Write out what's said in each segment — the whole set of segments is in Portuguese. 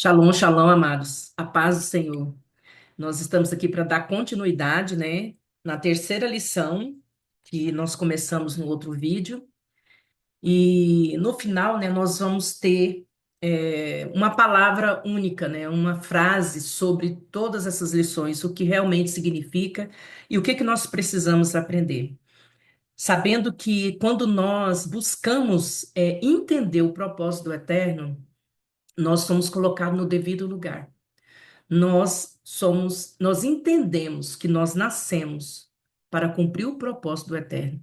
Shalom, shalom, amados. A paz do Senhor. Nós estamos aqui para dar continuidade, né, na terceira lição que nós começamos no outro vídeo. E no final, né, nós vamos ter uma palavra única, né, uma frase sobre todas essas lições, o que realmente significa e o que que nós precisamos aprender. Sabendo que quando nós buscamos entender o propósito do Eterno, nós somos colocados no devido lugar. Nós entendemos que nós nascemos para cumprir o propósito do Eterno.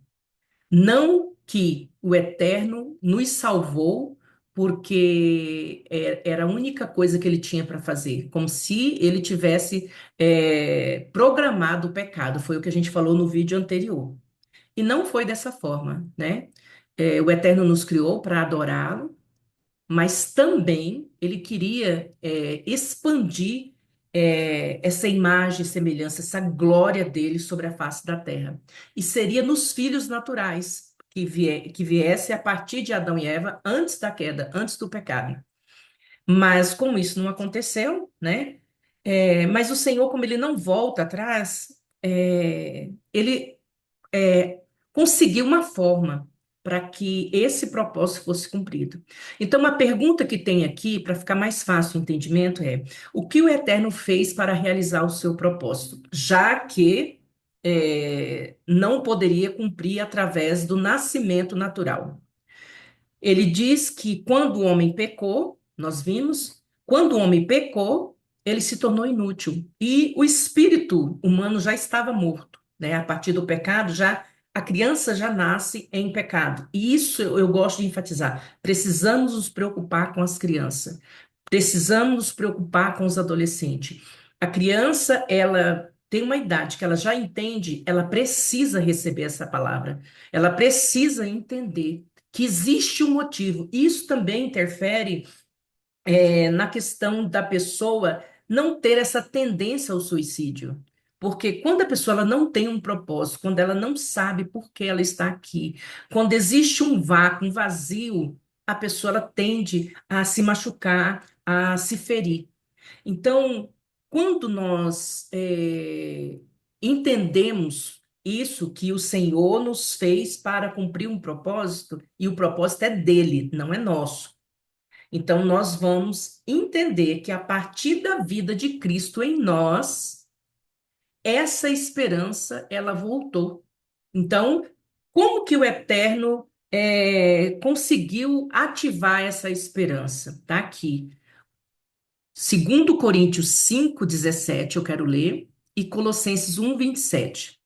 Não que o Eterno nos salvou porque era a única coisa que ele tinha para fazer, como se ele tivesse programado o pecado. Foi o que a gente falou no vídeo anterior. E não foi dessa forma, né? O Eterno nos criou para adorá-lo, mas também ele queria expandir essa imagem, semelhança, essa glória dele sobre a face da terra. E seria nos filhos naturais que viesse a partir de Adão e Eva antes da queda, antes do pecado. Mas como isso não aconteceu, né? Mas o Senhor, como ele não volta atrás, ele conseguir uma forma para que esse propósito fosse cumprido. Então, uma pergunta que tem aqui, para ficar mais fácil o entendimento, é: o que o Eterno fez para realizar o seu propósito? Já que não poderia cumprir através do nascimento natural. Ele diz que quando o homem pecou, nós vimos, quando o homem pecou, ele se tornou inútil e o espírito humano já estava morto, né? A partir do pecado, já a criança já nasce em pecado. E isso eu gosto de enfatizar. Precisamos nos preocupar com as crianças. Precisamos nos preocupar com os adolescentes. A criança, ela tem uma idade que ela já entende, ela precisa receber essa palavra. Ela precisa entender que existe um motivo. Isso também interfere, na questão da pessoa não ter essa tendência ao suicídio. Porque quando a pessoa ela não tem um propósito, quando ela não sabe por que ela está aqui, quando existe um vácuo, um vazio, a pessoa ela tende a se machucar, a se ferir. Então, quando nós entendemos isso, que o Senhor nos fez para cumprir um propósito, e o propósito é dele, não é nosso. Então, nós vamos entender que a partir da vida de Cristo em nós, essa esperança, ela voltou. Então, como que o Eterno conseguiu ativar essa esperança? Tá aqui. Segundo Coríntios 5:17 eu quero ler, e Colossenses 1:27.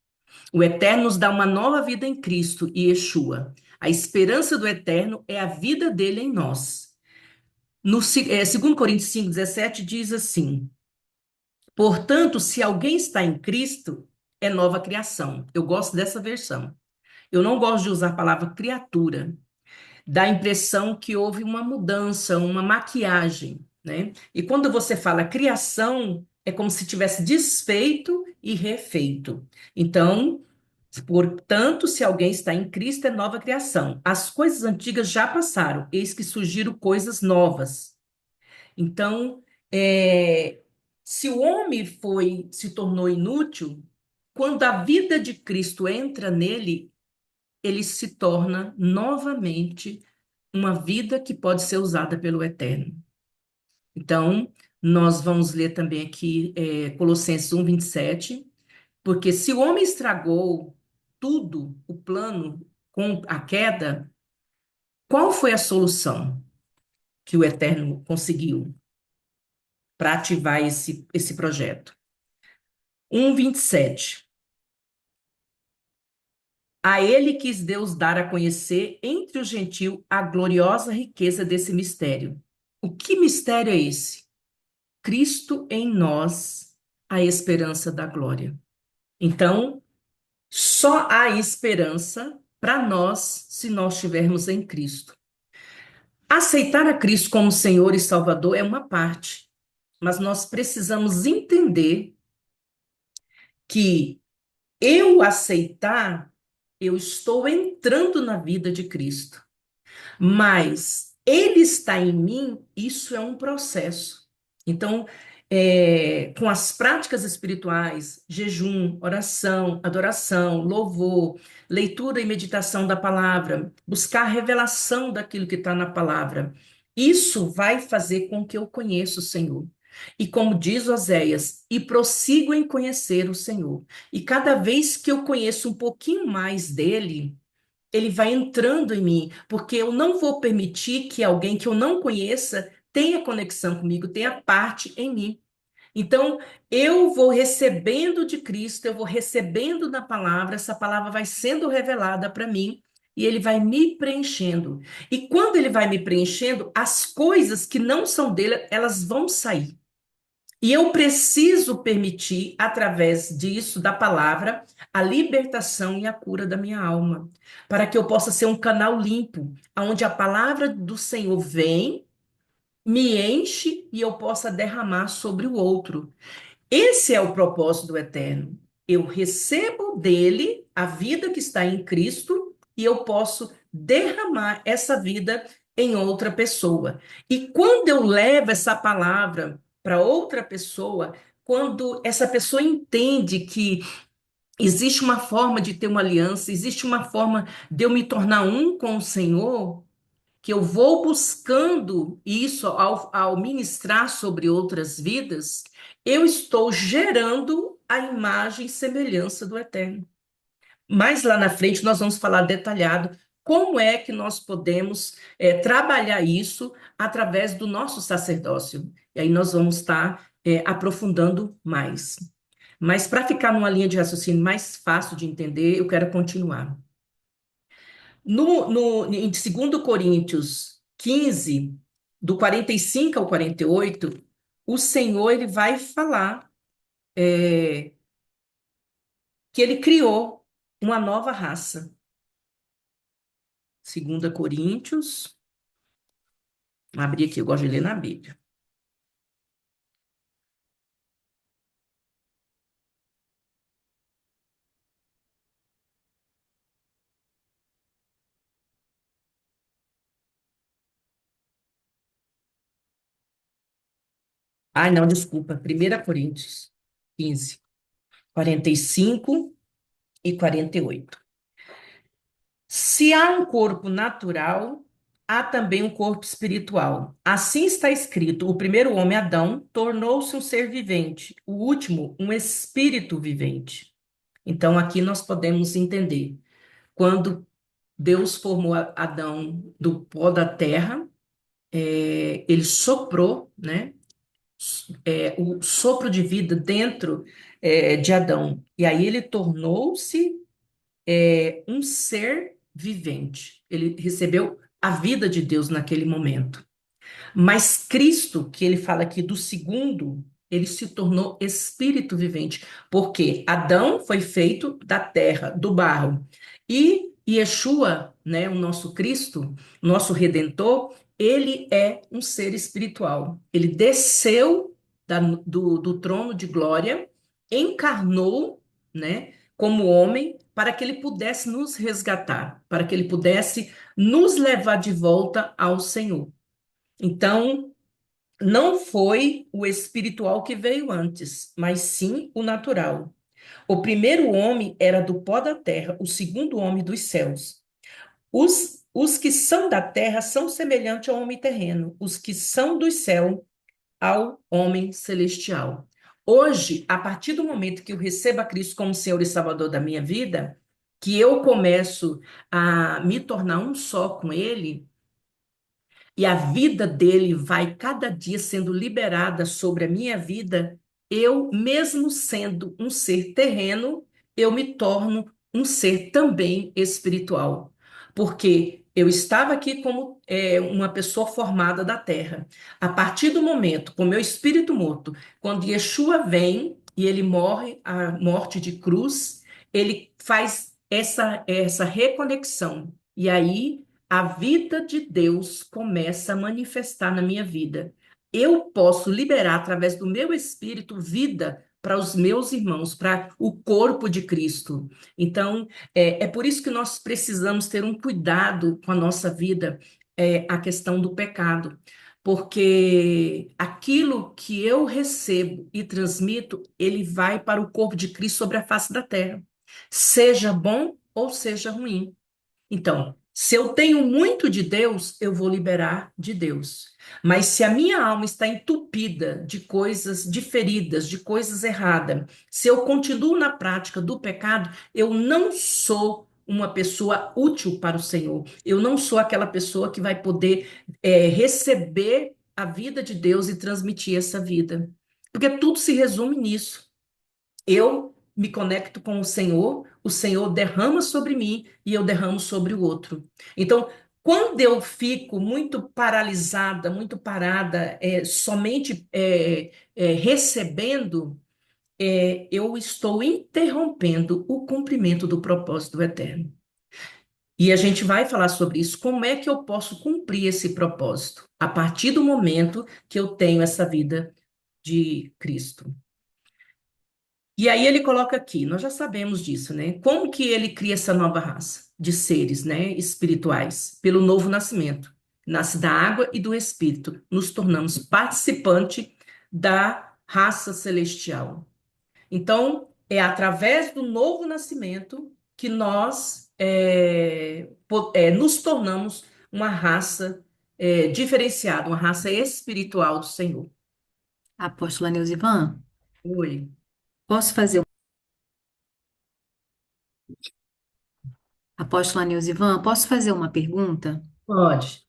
O Eterno nos dá uma nova vida em Cristo e Yeshua. A esperança do Eterno é a vida dele em nós. Segundo Coríntios 5:17 diz assim: portanto, se alguém está em Cristo, é nova criação. Eu gosto dessa versão. Eu não gosto de usar a palavra criatura, dá a impressão que houve uma mudança, uma maquiagem, né? E quando você fala criação, é como se tivesse desfeito e refeito. Então, portanto, se alguém está em Cristo, é nova criação. As coisas antigas já passaram, eis que surgiram coisas novas. Então, se o homem se tornou inútil, quando a vida de Cristo entra nele, ele se torna novamente uma vida que pode ser usada pelo Eterno. Então, nós vamos ler também aqui Colossenses 1:27, porque se o homem estragou tudo, o plano com a queda, qual foi a solução que o Eterno conseguiu para ativar esse projeto? 1:27. A ele quis Deus dar a conhecer entre o gentil a gloriosa riqueza desse mistério. O que mistério é esse? Cristo em nós, a esperança da glória. Então, só há esperança para nós se nós estivermos em Cristo. Aceitar a Cristo como Senhor e Salvador é uma parte, mas nós precisamos entender que eu aceitar, eu estou entrando na vida de Cristo, mas Ele está em mim, isso é um processo. Então, com as práticas espirituais, jejum, oração, adoração, louvor, leitura e meditação da palavra, buscar a revelação daquilo que está na palavra, isso vai fazer com que eu conheça o Senhor. E como diz Oséias, e prossigo em conhecer o Senhor. E cada vez que eu conheço um pouquinho mais dele, ele vai entrando em mim, porque eu não vou permitir que alguém que eu não conheça tenha conexão comigo, tenha parte em mim. Então, eu vou recebendo de Cristo, eu vou recebendo da palavra, essa palavra vai sendo revelada para mim e ele vai me preenchendo. E quando ele vai me preenchendo, as coisas que não são dele, elas vão sair. E eu preciso permitir, através disso, da palavra, a libertação e a cura da minha alma, para que eu possa ser um canal limpo, onde a palavra do Senhor vem, me enche e eu possa derramar sobre o outro. Esse é o propósito do Eterno. Eu recebo dele a vida que está em Cristo e eu posso derramar essa vida em outra pessoa. E quando eu levo essa palavra para outra pessoa, quando essa pessoa entende que existe uma forma de ter uma aliança, existe uma forma de eu me tornar um com o Senhor, que eu vou buscando isso ao ministrar sobre outras vidas, eu estou gerando a imagem e semelhança do Eterno. Mais lá na frente nós vamos falar detalhado como é que nós podemos trabalhar isso através do nosso sacerdócio. E aí nós vamos estar aprofundando mais. Mas para ficar numa linha de raciocínio mais fácil de entender, eu quero continuar. Em 2 Coríntios 15, do 45 ao 48, o Senhor ele vai falar que ele criou uma nova raça. 2 Coríntios, vou abrir aqui, eu gosto de ler na Bíblia. Ai, não, desculpa. 1 Coríntios 15, 45 e 48. Se há um corpo natural, há também um corpo espiritual. Assim está escrito: o primeiro homem, Adão, tornou-se um ser vivente, o último, um espírito vivente. Então, aqui nós podemos entender: quando Deus formou Adão do pó da terra, ele soprou, né, o sopro de vida dentro, de Adão. E aí ele tornou-se um ser vivente. Ele recebeu a vida de Deus naquele momento. Mas Cristo, que ele fala aqui do segundo, ele se tornou espírito vivente, porque Adão foi feito da terra, do barro. E Yeshua, né, o nosso Cristo, nosso Redentor, ele é um ser espiritual. Ele desceu do trono de glória, encarnou, né, como homem, para que ele pudesse nos resgatar, para que ele pudesse nos levar de volta ao Senhor. Então, não foi o espiritual que veio antes, mas sim o natural. O primeiro homem era do pó da terra, o segundo homem dos céus. Os que são da terra são semelhantes ao homem terreno, os que são do céu ao homem celestial. Hoje, a partir do momento que eu recebo a Cristo como Senhor e Salvador da minha vida, que eu começo a me tornar um só com Ele, e a vida dele vai cada dia sendo liberada sobre a minha vida, eu, mesmo sendo um ser terreno, eu me torno um ser também espiritual. Porque eu estava aqui como uma pessoa formada da terra. A partir do momento, com meu espírito morto, quando Yeshua vem e ele morre a morte de cruz, ele faz essa reconexão. E aí a vida de Deus começa a manifestar na minha vida. Eu posso liberar através do meu espírito vida para os meus irmãos, para o corpo de Cristo. Então, é por isso que nós precisamos ter um cuidado com a nossa vida, a questão do pecado, porque aquilo que eu recebo e transmito, ele vai para o corpo de Cristo sobre a face da terra, seja bom ou seja ruim. Então, se eu tenho muito de Deus, eu vou liberar de Deus. Mas se a minha alma está entupida de coisas, de feridas, de coisas erradas, se eu continuo na prática do pecado, eu não sou uma pessoa útil para o Senhor. Eu não sou aquela pessoa que vai poder receber a vida de Deus e transmitir essa vida. Porque tudo se resume nisso. Eu me conecto com o Senhor derrama sobre mim e eu derramo sobre o outro. Então, quando eu fico muito paralisada, muito parada, somente recebendo, eu estou interrompendo o cumprimento do propósito do eterno. E a gente vai falar sobre isso. Como é que eu posso cumprir esse propósito? A partir do momento que eu tenho essa vida de Cristo. E aí ele coloca aqui, nós já sabemos disso, né? Como que ele cria essa nova raça de seres, né, espirituais? Pelo novo nascimento. Nasce da água e do espírito. Nos tornamos participante da raça celestial. Então, é através do novo nascimento que nós nos tornamos uma raça diferenciada, uma raça espiritual do Senhor. Apóstola Neuzivan, Oi, posso fazer, Apóstola Neuzivan, posso fazer uma pergunta? pode.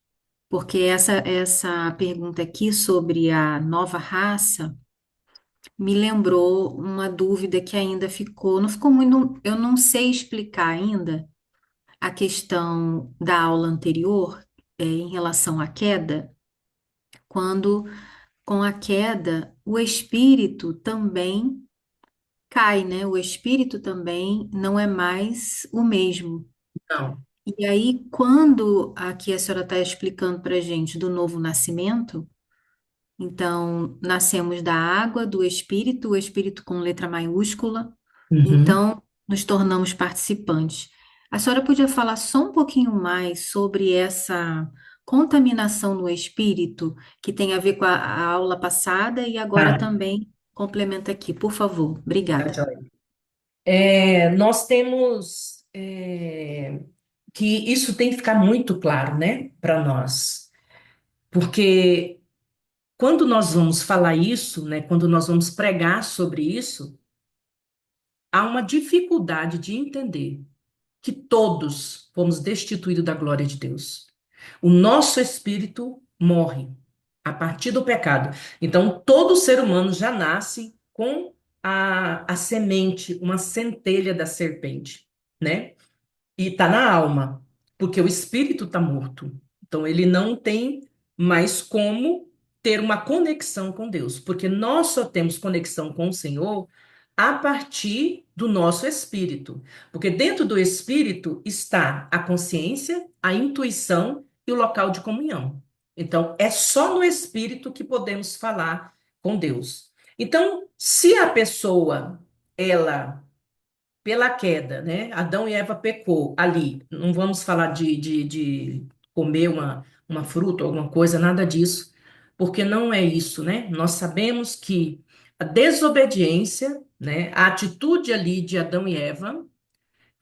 Porque essa pergunta aqui sobre a nova raça me lembrou uma dúvida que ainda ficou, não ficou muito, eu não sei explicar ainda a questão da aula anterior, em relação à queda, quando com a queda o espírito também cai, né? O espírito também não é mais o mesmo. Não. E aí, quando aqui a senhora está explicando para a gente do novo nascimento, então nascemos da água, do espírito, o espírito com letra maiúscula, Uhum. então nos tornamos participantes. A senhora podia falar só um pouquinho mais sobre essa contaminação no espírito, que tem a ver com a aula passada e agora Tá, também complementa aqui, por favor. tá, Obrigada. joia. Nós temos que isso tem que ficar muito claro, né, para nós, porque quando nós vamos falar isso, né, quando nós vamos pregar sobre isso, há uma dificuldade de entender que todos fomos destituídos da glória de Deus. O nosso espírito morre a partir do pecado. Então, todo ser humano já nasce com a semente, uma centelha da serpente, né? E está na alma, porque o espírito está morto. Então, ele não tem mais como ter uma conexão com Deus, porque nós só temos conexão com o Senhor a partir do nosso espírito. Porque dentro do espírito está a consciência, a intuição e o local de comunhão. Então, é só no espírito que podemos falar com Deus. Então, se a pessoa ela pela queda, né? Adão e Eva pecou ali. Não vamos falar de comer uma fruta, alguma coisa, nada disso, porque não é isso, né? Nós sabemos que a desobediência, né? A atitude ali de Adão e Eva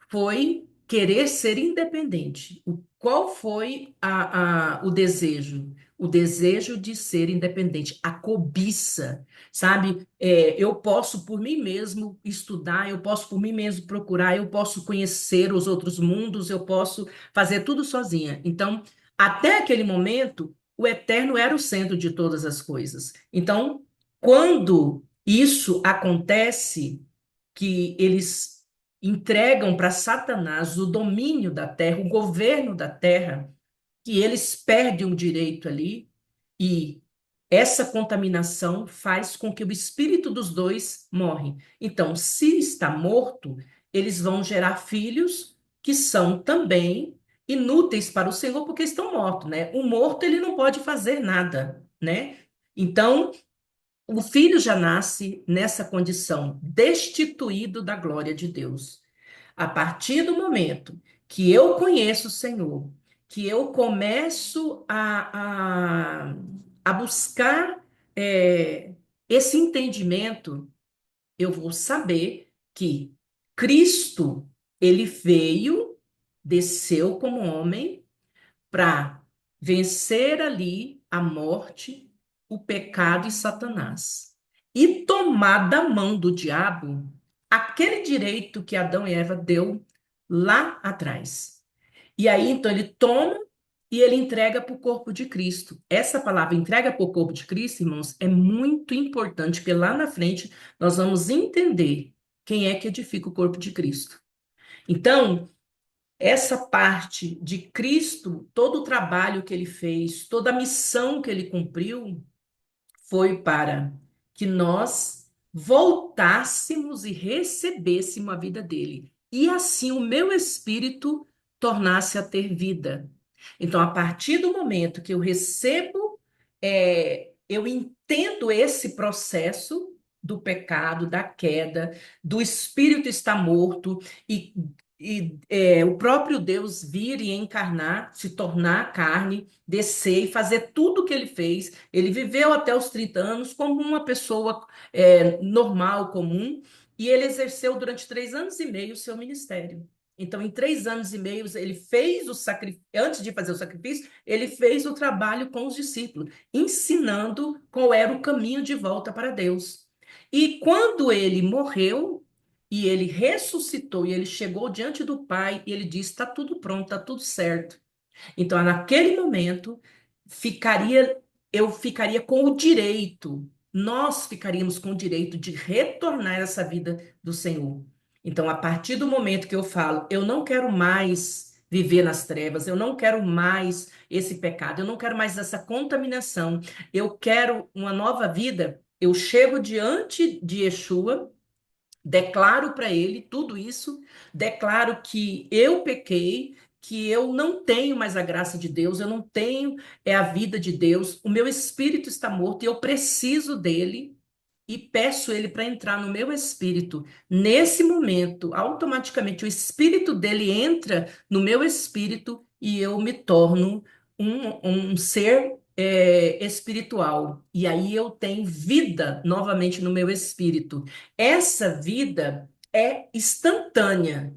foi querer ser independente. Qual foi o desejo? O desejo de ser independente, a cobiça, sabe? Eu posso por mim mesmo estudar, eu posso por mim mesmo procurar, eu posso conhecer os outros mundos, eu posso fazer tudo sozinha. Então, até aquele momento, o eterno era o centro de todas as coisas. Então, quando isso acontece, que eles entregam para Satanás o domínio da terra, o governo da terra, que eles perdem o direito ali, e essa contaminação faz com que o espírito dos dois morre. Então, se está morto, eles vão gerar filhos que são também inúteis para o Senhor porque estão mortos, né? O morto ele não pode fazer nada, né? Então, o filho já nasce nessa condição, destituído da glória de Deus. A partir do momento que eu conheço o Senhor, que eu começo a buscar esse entendimento, eu vou saber que Cristo, ele veio, desceu como homem para vencer ali a morte, o pecado e Satanás. E tomar da mão do diabo aquele direito que Adão e Eva deu lá atrás. E aí, então, ele toma e ele entrega para o corpo de Cristo. Essa palavra entrega para o corpo de Cristo, irmãos, é muito importante, porque lá na frente nós vamos entender quem é que edifica o corpo de Cristo. Então, essa parte de Cristo, todo o trabalho que ele fez, toda a missão que ele cumpriu, foi para que nós voltássemos e recebêssemos a vida dele. E assim o meu espírito tornasse a ter vida. Então, a partir do momento que eu recebo, eu entendo esse processo do pecado, da queda, do espírito estar morto e, o próprio Deus vir e encarnar, se tornar carne, descer e fazer tudo o que ele fez. Ele viveu até os 30 anos como uma pessoa normal, comum, e ele exerceu durante 3 anos e meio o seu ministério. Então, em 3 anos e meio, ele fez o sacrifício, antes de fazer o sacrifício, ele fez o trabalho com os discípulos, ensinando qual era o caminho de volta para Deus. E quando ele morreu, e ele ressuscitou, e ele chegou diante do Pai, e ele disse: está tudo pronto, está tudo certo. Então, naquele momento, ficaria, eu ficaria com o direito, nós ficaríamos com o direito de retornar essa vida do Senhor. Então, a partir do momento que eu falo, eu não quero mais viver nas trevas, eu não quero mais esse pecado, eu não quero mais essa contaminação, eu quero uma nova vida, eu chego diante de Yeshua, declaro para ele tudo isso, declaro que eu pequei, que eu não tenho mais a graça de Deus, eu não tenho a vida de Deus, o meu espírito está morto e eu preciso dele e peço ele para entrar no meu espírito. Nesse momento, automaticamente o espírito dele entra no meu espírito e eu me torno um ser espiritual. E aí eu tenho vida novamente no meu espírito. Essa vida é instantânea,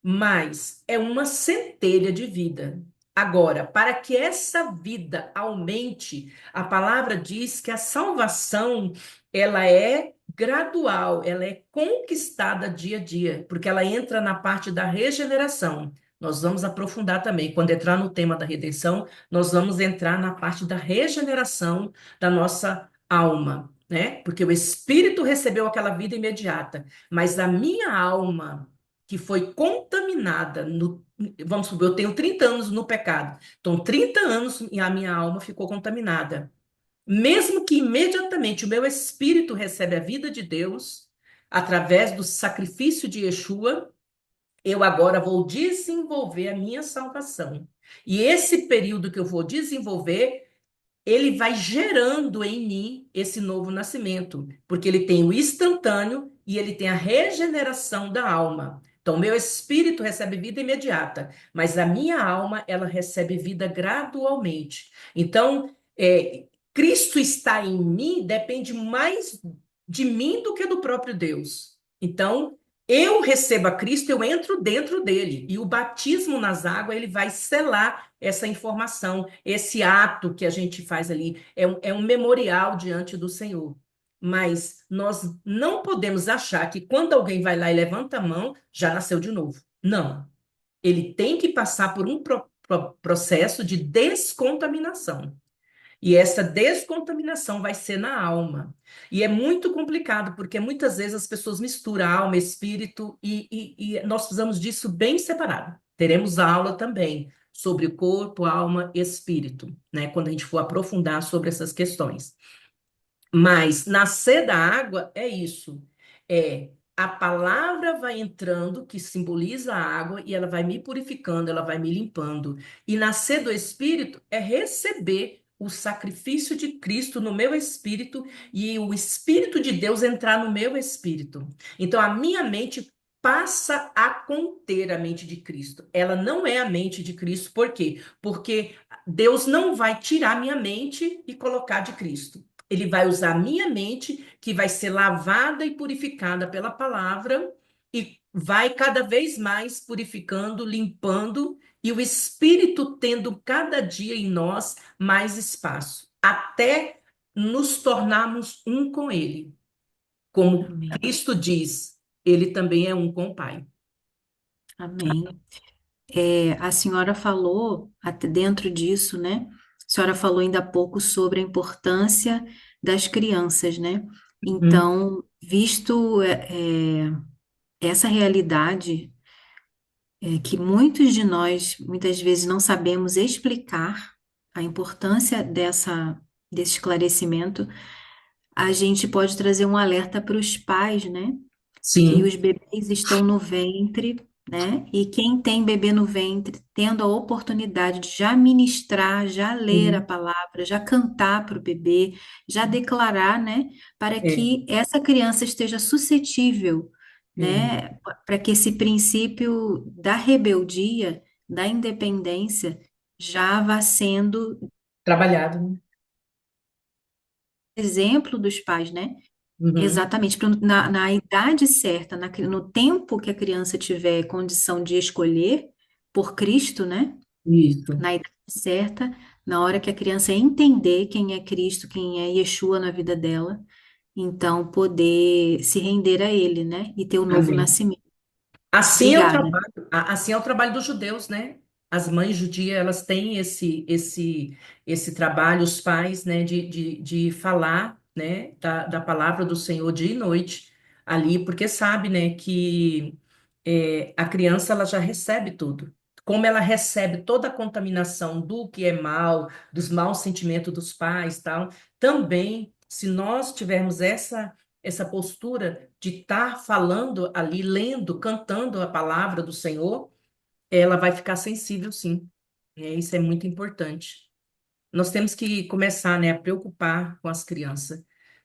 mas é uma centelha de vida. Agora, para que essa vida aumente, a palavra diz que a salvação, ela é gradual, ela é conquistada dia a dia, porque ela entra na parte da regeneração. Nós vamos aprofundar também, quando entrar no tema da redenção, nós vamos entrar na parte da regeneração da nossa alma, né? Porque o espírito recebeu aquela vida imediata, mas a minha alma que foi contaminada vamos supor, eu tenho 30 anos no pecado. Então, 30 anos e a minha alma ficou contaminada. Mesmo que imediatamente o meu espírito recebe a vida de Deus, através do sacrifício de Yeshua, eu agora vou desenvolver a minha salvação. E esse período que eu vou desenvolver, ele vai gerando em mim esse novo nascimento, porque ele tem o instantâneo e ele tem a regeneração da alma. Então, meu espírito recebe vida imediata, mas a minha alma, ela recebe vida gradualmente. Então, Cristo está em mim depende mais de mim do que do próprio Deus. Então, eu recebo a Cristo, eu entro dentro dele, e o batismo nas águas, ele vai selar essa informação, esse ato que a gente faz ali, é um memorial diante do Senhor. Mas nós não podemos achar que quando alguém vai lá e levanta a mão, já nasceu de novo. Não. Ele tem que passar por um processo de descontaminação. E essa descontaminação vai ser na alma. E é muito complicado, porque muitas vezes as pessoas misturam alma, espírito, e nós precisamos disso bem separado. Teremos aula também sobre corpo, alma e espírito, né? Quando a gente for aprofundar sobre essas questões. Mas nascer da água é isso. A palavra vai entrando, que simboliza a água, e ela vai me purificando, ela vai me limpando. E nascer do Espírito é receber o sacrifício de Cristo no meu espírito e o Espírito de Deus entrar no meu espírito. Então a minha mente passa a conter a mente de Cristo. Ela não é a mente de Cristo, por quê? Porque Deus não vai tirar minha mente e colocar de Cristo. Ele vai usar a minha mente, que vai ser lavada e purificada pela palavra, e vai cada vez mais purificando, limpando, e o Espírito tendo cada dia em nós mais espaço, até nos tornarmos um com Ele. Como Amém. Cristo diz, Ele também é um com o Pai. Amém. A senhora falou, até dentro disso, né? A senhora falou ainda há pouco sobre a importância das crianças, né? Uhum. Então, visto essa realidade, que muitos de nós, muitas vezes, não sabemos explicar a importância desse esclarecimento, a gente pode trazer um alerta para os pais, né? Que Sim, os bebês estão no ventre, né? E quem tem bebê no ventre, tendo a oportunidade de já ministrar, já ler a sim. palavra, já cantar para o bebê, já declarar, né? Para É, que essa criança esteja suscetível, é. né? Para que esse princípio da rebeldia, da independência, já vá sendo Trabalhado, né? exemplo dos pais, né? Uhum. Exatamente, na idade certa, no tempo que a criança tiver condição de escolher por Cristo, né? Isso. Na idade certa, na hora que a criança entender quem é Cristo, quem é Yeshua na vida dela, então poder se render a Ele, né? E ter o novo Amém. nascimento. Assim é o Obrigada. trabalho, assim é o trabalho dos judeus, né? As mães judias, elas têm esse trabalho, os pais, né, de falar, né, da palavra do Senhor dia e noite ali, porque sabe, né, que a criança, ela já recebe tudo. Como ela recebe toda a contaminação do que é mal, dos maus sentimentos dos pais, tal, também, se nós tivermos essa postura de estar falando ali, lendo, cantando a palavra do Senhor, ela vai ficar sensível, sim. Isso é muito importante. Nós temos que começar, né, a preocupar com as crianças.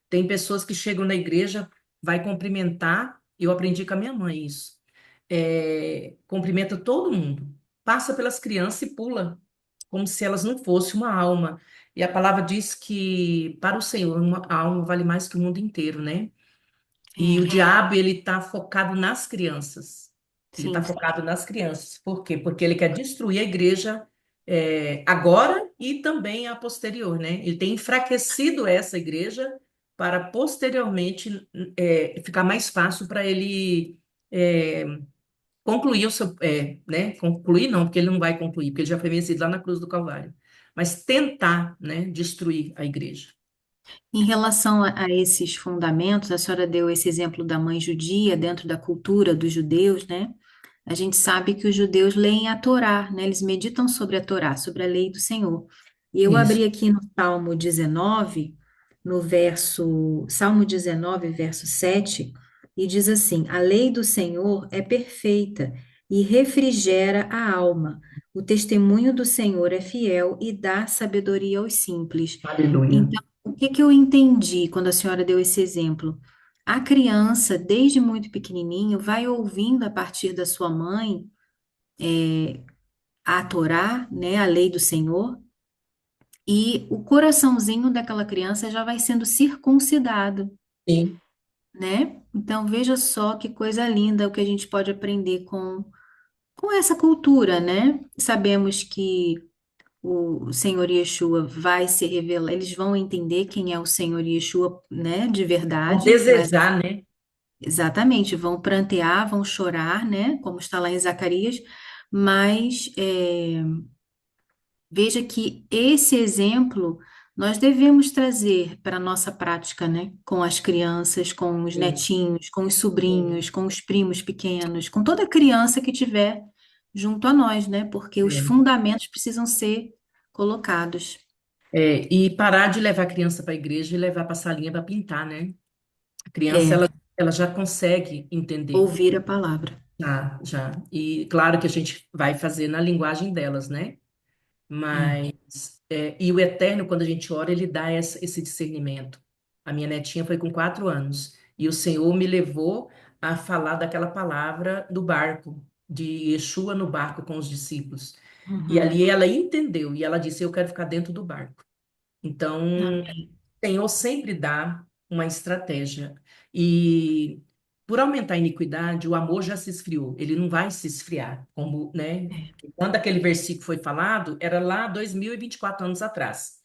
Tem pessoas que chegam na igreja, vai cumprimentar, eu aprendi com a minha mãe isso. Cumprimenta todo mundo, passa pelas crianças e pula, como se elas não fossem uma alma. E a palavra diz que para o Senhor uma alma vale mais que o mundo inteiro, né? E o É, diabo, ele está focado nas crianças. Ele está sim, focado nas crianças. Por quê? Porque ele quer destruir a igreja agora e também a posterior, né? Ele tem enfraquecido essa igreja para posteriormente ficar mais fácil para ele é, concluir o seu, né? Concluir não, porque ele não vai concluir, porque ele já foi vencido lá na cruz do Calvário. Mas tentar, né, destruir a igreja. em relação a esses fundamentos, a senhora deu esse exemplo da mãe judia dentro da cultura dos judeus, né? A gente sabe que os judeus leem a Torá, né? Eles meditam sobre a Torá, sobre a lei do Senhor. E eu Isso. abri aqui no Salmo 19, no Salmo 19, verso 7, e diz assim: A lei do Senhor é perfeita e refrigera a alma. O testemunho do Senhor é fiel e dá sabedoria aos simples. Aleluia. Então, o que que eu entendi quando a senhora deu esse exemplo? A criança, desde muito pequenininho, vai ouvindo a partir da sua mãe a Torá, né, a lei do Senhor, e o coraçãozinho daquela criança já vai sendo circuncidado, Sim. né? Então veja só que coisa linda o que a gente pode aprender com essa cultura, né? Sabemos que o Senhor Yeshua vai se revelar, eles vão entender quem é o Senhor Yeshua, né, de Ao verdade, mas desejar, né? exatamente, vão prantear, vão chorar, né? Como está lá em Zacarias, mas veja que esse exemplo nós devemos trazer para a nossa prática, né? Com as crianças, com os Sim, netinhos, com os sim. sobrinhos, com os primos pequenos, com toda criança que tiver junto a nós, né? Porque os É. fundamentos precisam ser colocados. E parar de levar a criança para a igreja e levar para a salinha para pintar, né? A criança, É, ela já consegue entender, ouvir a palavra. já. E claro que a gente vai fazer na linguagem delas, né? É. Mas, e o Eterno, quando a gente ora, ele dá esse discernimento. A minha netinha foi com 4 anos e o Senhor me levou a falar daquela palavra do barco, de Yeshua no barco com os discípulos. E Uhum. ali ela entendeu e ela disse: Eu quero ficar dentro do barco. Então, Amém. o Senhor sempre dá uma estratégia. E por aumentar a iniquidade, o amor já se esfriou. Ele não vai se esfriar, como, né? É, Quando aquele versículo foi falado, era lá 2024 anos atrás.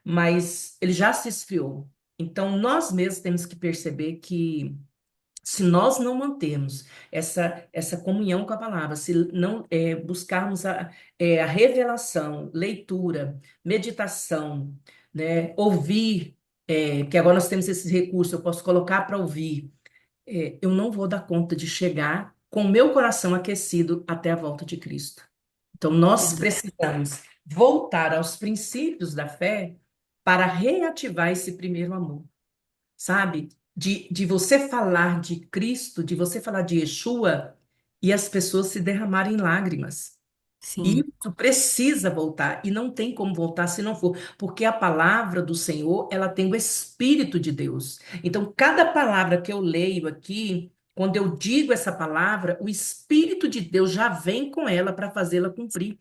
Mas ele já se esfriou. Então, nós mesmos temos que perceber que se nós não mantermos essa comunhão com a palavra, se não buscarmos a revelação, leitura, meditação, né, ouvir, porque agora nós temos esse recurso, eu posso colocar para ouvir, eu não vou dar conta de chegar com o meu coração aquecido até a volta de Cristo. Então, nós verdade. precisamos voltar aos princípios da fé para reativar esse primeiro amor, sabe? De você falar de Cristo, de você falar de Yeshua e as pessoas se derramarem em lágrimas. Sim, Isso precisa voltar e não tem como voltar se não for, porque a palavra do Senhor, ela tem o Espírito de Deus. Então, cada palavra que eu leio aqui, quando eu digo essa palavra, o Espírito de Deus já vem com ela para fazê-la cumprir.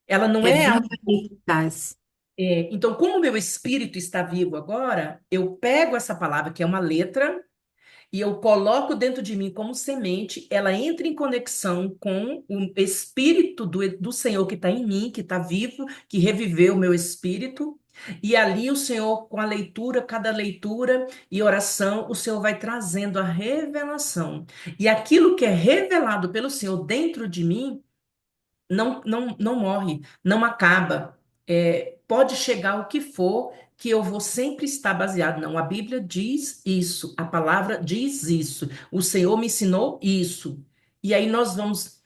Ela não é é viva e eficaz. então, como o meu espírito está vivo agora, eu pego essa palavra, que é uma letra, e eu coloco dentro de mim como semente, ela entra em conexão com o espírito do Senhor que está em mim, que está vivo, que reviveu o meu espírito. E ali o Senhor, com a leitura, cada leitura e oração, o Senhor vai trazendo a revelação. E aquilo que é revelado pelo Senhor dentro de mim, não morre, não acaba. Pode chegar o que for, que eu vou sempre estar baseado. Não, a Bíblia diz isso, a palavra diz isso, o Senhor me ensinou isso. E aí nós vamos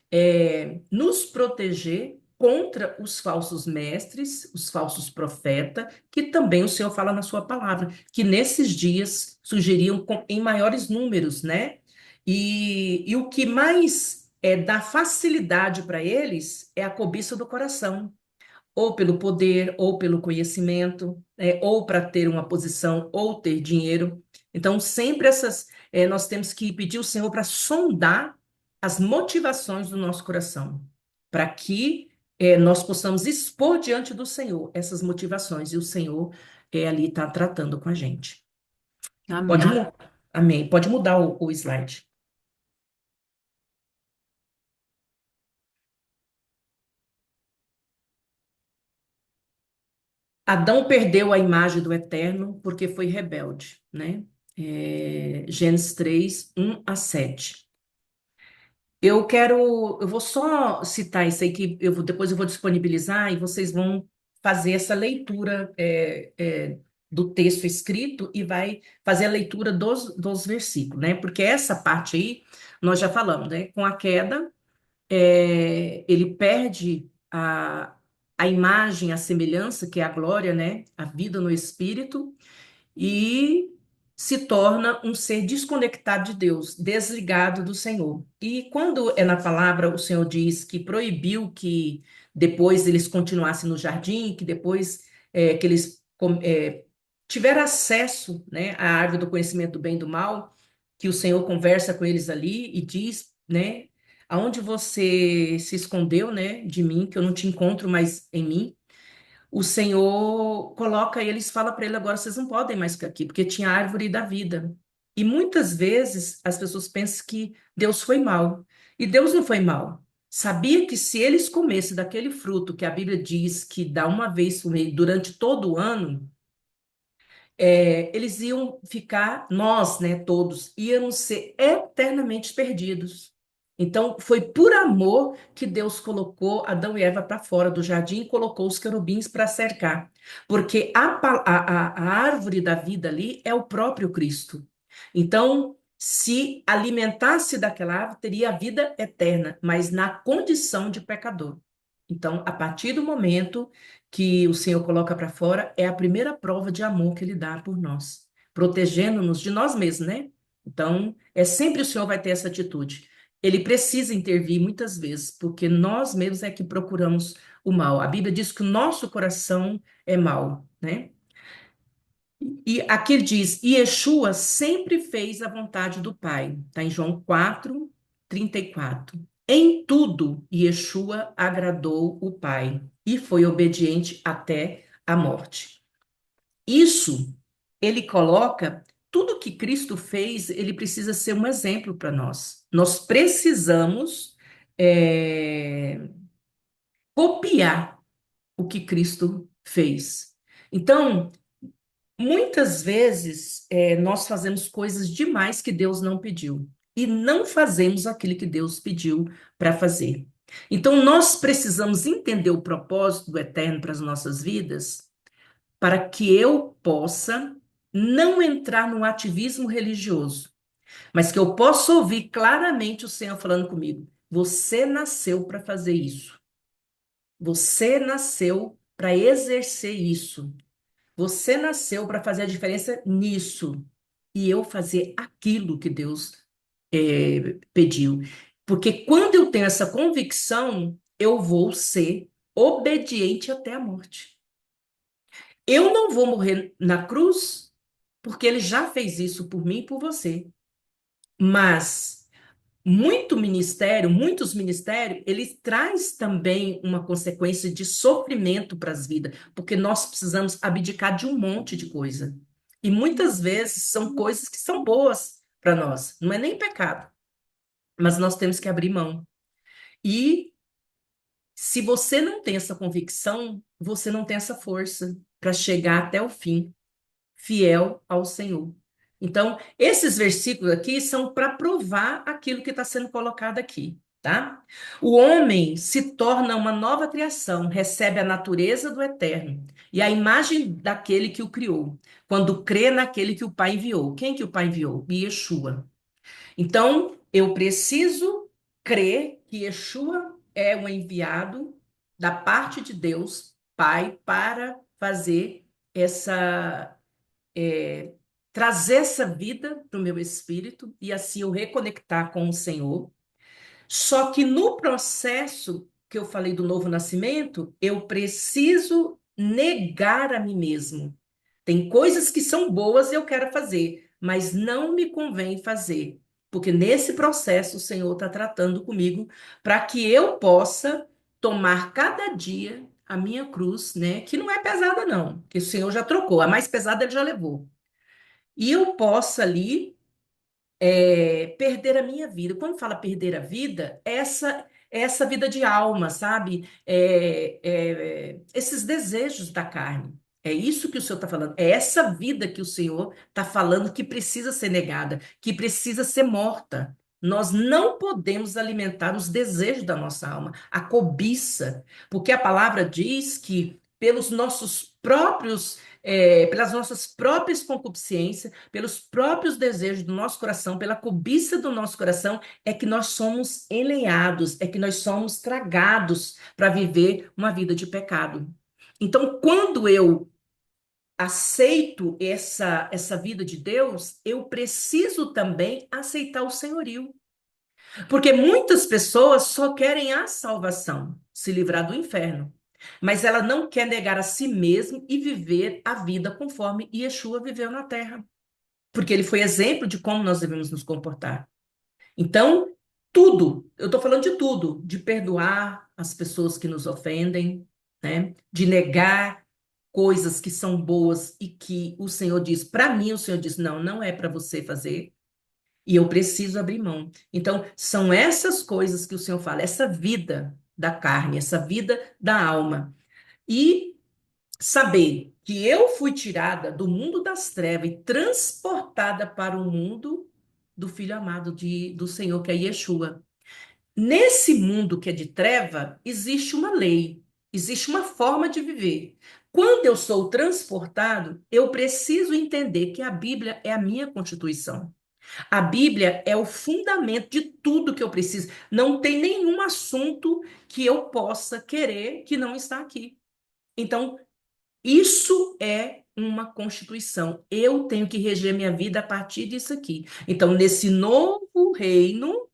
nos proteger contra os falsos mestres, os falsos profetas, que também o Senhor fala na sua palavra, que nesses dias surgiriam em maiores números, né? E o que mais dá facilidade para eles é a cobiça do coração, ou pelo poder, ou pelo conhecimento, ou para ter uma posição, ou ter dinheiro. Então, sempre nós temos que pedir ao Senhor para sondar as motivações do nosso coração, para que nós possamos expor diante do Senhor essas motivações, e o Senhor ali está tratando com a gente. Pode Amém. mudar. Amém. Pode mudar o slide. Adão perdeu a imagem do eterno porque foi rebelde, né? Gênesis 3, 1 a 7. Eu vou só citar isso aí que depois eu vou disponibilizar e vocês vão fazer essa leitura do texto escrito e vai fazer a leitura dos versículos, né? Porque essa parte aí nós já falamos, né? Com a queda, ele perde a imagem, a semelhança, que é a glória, né? A vida no espírito, e se torna um ser desconectado de Deus, desligado do Senhor. E quando é na palavra, o Senhor diz que proibiu que depois eles continuassem no jardim, que depois que eles tiveram acesso, né, à árvore do conhecimento do bem e do mal, que o Senhor conversa com eles ali e diz, né, aonde você se escondeu, né, de mim, que eu não te encontro mais em mim. O Senhor coloca eles, fala para ele agora, vocês não podem mais ficar aqui, porque tinha a árvore da vida. E muitas vezes as pessoas pensam que Deus foi mal. E Deus não foi mal. Sabia que se eles comessem daquele fruto que a Bíblia diz que dá uma vez por mês durante todo o ano, eles iam ficar, nós, né, todos, íamos ser eternamente perdidos. Então, foi por amor que Deus colocou Adão e Eva para fora do jardim e colocou os querubins para cercar. Porque a árvore da vida ali é o próprio Cristo. Então, se alimentasse daquela árvore, teria a vida eterna, mas na condição de pecador. Então, a partir do momento que o Senhor coloca para fora, é a primeira prova de amor que Ele dá por nós, protegendo-nos de nós mesmos, né? Então, sempre o Senhor vai ter essa atitude. Ele precisa intervir muitas vezes, porque nós mesmos é que procuramos o mal. A Bíblia diz que o nosso coração é mau, né? E aqui ele diz: e Yeshua sempre fez a vontade do Pai. Está em João 4:34. Em tudo, Yeshua agradou o Pai e foi obediente até a morte. Isso, ele coloca, tudo que Cristo fez, ele precisa ser um exemplo para nós. Nós precisamos copiar o que Cristo fez. Então, muitas vezes, nós fazemos coisas demais que Deus não pediu e não fazemos aquilo que Deus pediu para fazer. Então, nós precisamos entender o propósito do eterno para as nossas vidas, para que eu possa não entrar no ativismo religioso, mas que eu possa ouvir claramente o Senhor falando comigo: você nasceu para fazer isso. Você nasceu para exercer isso. Você nasceu para fazer a diferença nisso. E eu fazer aquilo que Deus pediu. Porque quando eu tenho essa convicção, eu vou ser obediente até a morte. Eu não vou morrer na cruz, porque ele já fez isso por mim e por você. Mas muitos ministérios, ele traz também uma consequência de sofrimento para as vidas, porque nós precisamos abdicar de um monte de coisa. E muitas vezes são coisas que são boas para nós, não é nem pecado, mas nós temos que abrir mão. E se você não tem essa convicção, você não tem essa força para chegar até o fim, fiel ao Senhor. Então, esses versículos aqui são para provar aquilo que está sendo colocado aqui, tá? O homem se torna uma nova criação, recebe a natureza do eterno e a imagem daquele que o criou, quando crê naquele que o Pai enviou. Quem que o Pai enviou? Yeshua. Então, eu preciso crer que Yeshua é um enviado da parte de Deus, Pai, para fazer essa trazer essa vida para o meu espírito e assim eu reconectar com o Senhor. Só que no processo que eu falei do novo nascimento, eu preciso negar a mim mesmo. Tem coisas que são boas e eu quero fazer, mas não me convém fazer, porque nesse processo o Senhor está tratando comigo para que eu possa tomar cada dia a minha cruz, né? Que não é pesada, não, que o Senhor já trocou, a mais pesada ele já levou. E eu possa ali perder a minha vida. Quando fala perder a vida, essa vida de alma, sabe? Esses desejos da carne. É isso que o Senhor está falando. É essa vida que o Senhor está falando que precisa ser negada, que precisa ser morta. Nós não podemos alimentar os desejos da nossa alma, a cobiça, porque a palavra diz que pelos nossos próprios, pelas nossas próprias concupiscências, pelos próprios desejos do nosso coração, pela cobiça do nosso coração, é que nós somos enleados, é que nós somos tragados para viver uma vida de pecado. Então, quando eu aceito essa vida de Deus, eu preciso também aceitar o senhorio. Porque muitas pessoas só querem a salvação, se livrar do inferno. Mas ela não quer negar a si mesma e viver a vida conforme Yeshua viveu na terra. Porque ele foi exemplo de como nós devemos nos comportar. Então, tudo, eu estou falando de tudo, de perdoar as pessoas que nos ofendem, né? De negar coisas que são boas e que o Senhor diz, para mim, o Senhor diz, não, não é para você fazer, e eu preciso abrir mão. Então, são essas coisas que o Senhor fala, essa vida da carne, essa vida da alma. E saber que eu fui tirada do mundo das trevas e transportada para o mundo do Filho amado do Senhor, que é Yeshua. Nesse mundo que é de treva, existe uma lei, existe uma forma de viver. Quando eu sou transportado, eu preciso entender que a Bíblia é a minha constituição. A Bíblia é o fundamento de tudo que eu preciso. Não tem nenhum assunto que eu possa querer que não está aqui. Então, isso é uma constituição. Eu tenho que reger minha vida a partir disso aqui. Então, nesse novo reino,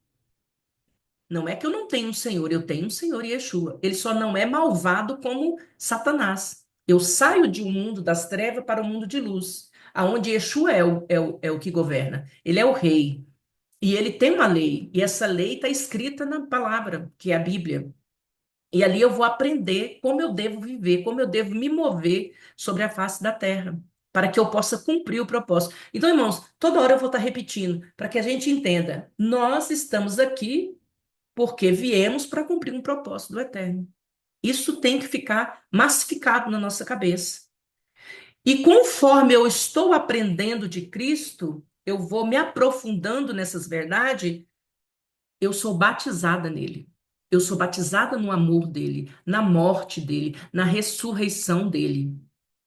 não é que eu não tenho um Senhor, eu tenho um Senhor Yeshua. Ele só não é malvado como Satanás. Eu saio de um mundo das trevas para o mundo de luz. aonde Yeshua é o que governa. Ele é o rei. E ele tem uma lei. E essa lei está escrita na palavra, que é a Bíblia. E ali eu vou aprender como eu devo viver, como eu devo me mover sobre a face da terra, para que eu possa cumprir o propósito. Então, irmãos, toda hora eu vou estar repetindo, para que a gente entenda: nós estamos aqui porque viemos para cumprir um propósito do eterno. Isso tem que ficar massificado na nossa cabeça. E conforme eu estou aprendendo de Cristo, eu vou me aprofundando nessas verdades, eu sou batizada nele. Eu sou batizada no amor dele, na morte dele, na ressurreição dele.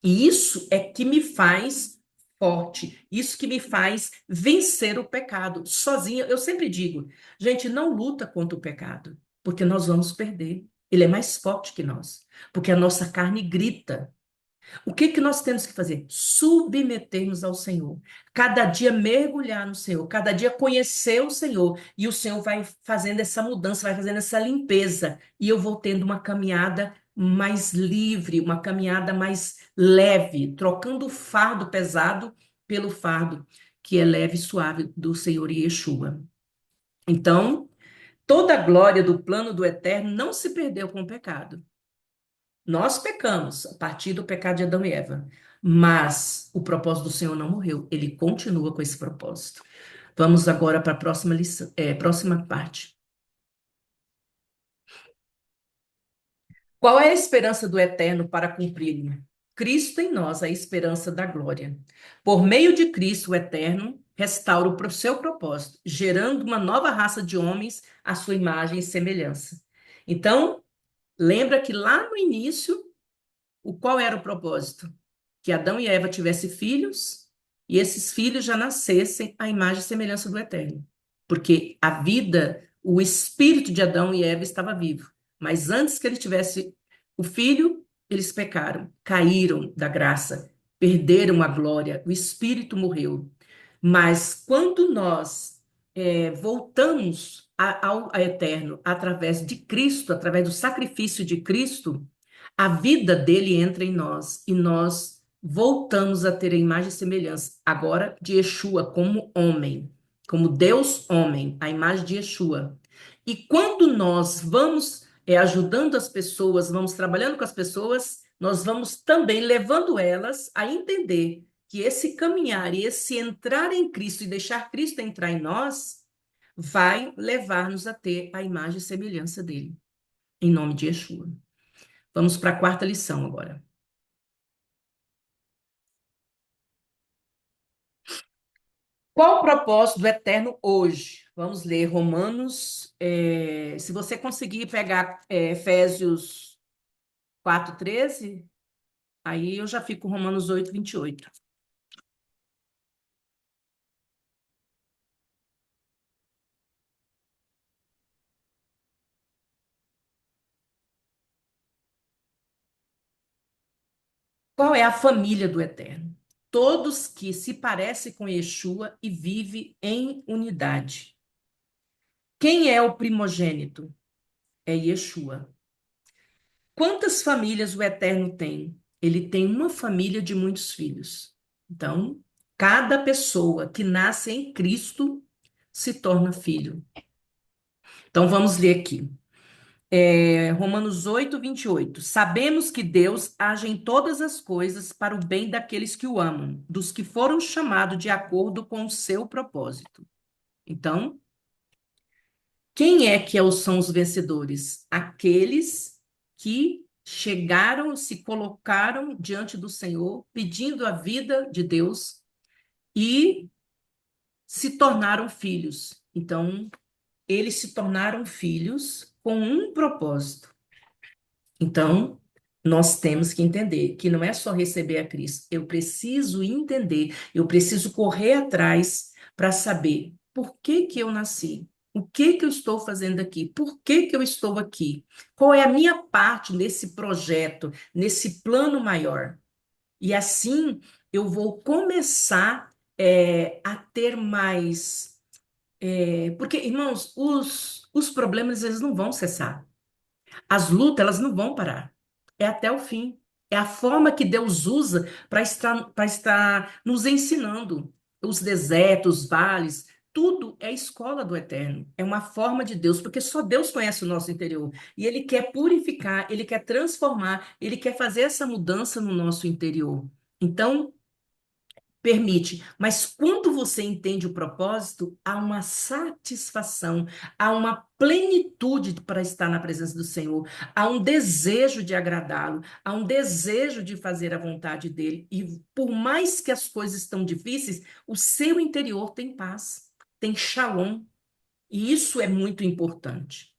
E isso é que me faz forte, isso que me faz vencer o pecado. Sozinha, eu sempre digo, gente, não luta contra o pecado, porque nós vamos perder. Ele é mais forte que nós, porque a nossa carne grita. O que que nós temos que fazer? Submetermos ao Senhor. Cada dia mergulhar no Senhor, cada dia conhecer o Senhor, e o Senhor vai fazendo essa mudança, vai fazendo essa limpeza, e eu vou tendo uma caminhada mais livre, uma caminhada mais leve, trocando o fardo pesado pelo fardo que é leve e suave do Senhor Yeshua. Então, toda a glória do plano do eterno não se perdeu com o pecado. Nós pecamos a partir do pecado de Adão e Eva, mas o propósito do Senhor não morreu, ele continua com esse propósito. Vamos agora para a próxima lição, próxima parte. Qual é a esperança do eterno para cumprir? Cristo em nós, a esperança da glória. Por meio de Cristo, o eterno restaura o seu propósito, gerando uma nova raça de homens à sua imagem e semelhança. Então, lembra que lá no início, qual era o propósito? Que Adão e Eva tivessem filhos e esses filhos já nascessem à imagem e semelhança do Eterno. Porque a vida, o espírito de Adão e Eva estava vivo. Mas antes que ele tivesse o filho, eles pecaram, caíram da graça, perderam a glória, o espírito morreu. Mas quando nós voltamos ao Eterno através de Cristo, através do sacrifício de Cristo, a vida dele entra em nós e nós voltamos a ter a imagem e semelhança, agora de Yeshua como homem, como Deus homem, a imagem de Yeshua. E quando nós vamos ajudando as pessoas, vamos trabalhando com as pessoas, nós vamos também levando elas a entender que esse caminhar e esse entrar em Cristo e deixar Cristo entrar em nós vai levar-nos a ter a imagem e semelhança dele, em nome de Yeshua. Vamos para a quarta lição agora. Qual o propósito do eterno hoje? Vamos ler Romanos. Se você conseguir pegar Efésios 4:13, aí eu já fico com Romanos 8:28. Qual é a família do eterno? Todos que se parecem com Yeshua e vivem em unidade. Quem é o primogênito? É Yeshua. Quantas famílias o Eterno tem? Ele tem uma família de muitos filhos. Então, cada pessoa que nasce em Cristo se torna filho. Então, vamos ler aqui. Romanos 8:28. Sabemos que Deus age em todas as coisas para o bem daqueles que o amam, dos que foram chamados de acordo com o seu propósito. Então, quem é que são os vencedores? Aqueles que chegaram, se colocaram diante do Senhor, pedindo a vida de Deus e se tornaram filhos. Então, eles se tornaram filhos com um propósito. Então, nós temos que entender que não é só receber a Cristo, eu preciso entender, eu preciso correr atrás para saber por que que eu nasci, o que que eu estou fazendo aqui, por que que eu estou aqui, qual é a minha parte nesse projeto, nesse plano maior. E assim eu vou começar a ter mais. Porque, irmãos, os problemas eles não vão cessar. As lutas, elas não vão parar. É até o fim. É a forma que Deus usa para estar nos ensinando. Os desertos, os vales, tudo é escola do Eterno. É uma forma de Deus, porque só Deus conhece o nosso interior. E Ele quer purificar, Ele quer transformar, Ele quer fazer essa mudança no nosso interior. Então, permite, mas quando você entende o propósito, há uma satisfação, há uma plenitude para estar na presença do Senhor, há um desejo de agradá-lo, há um desejo de fazer a vontade dele. E por mais que as coisas estão difíceis, o seu interior tem paz, tem shalom, e isso é muito importante.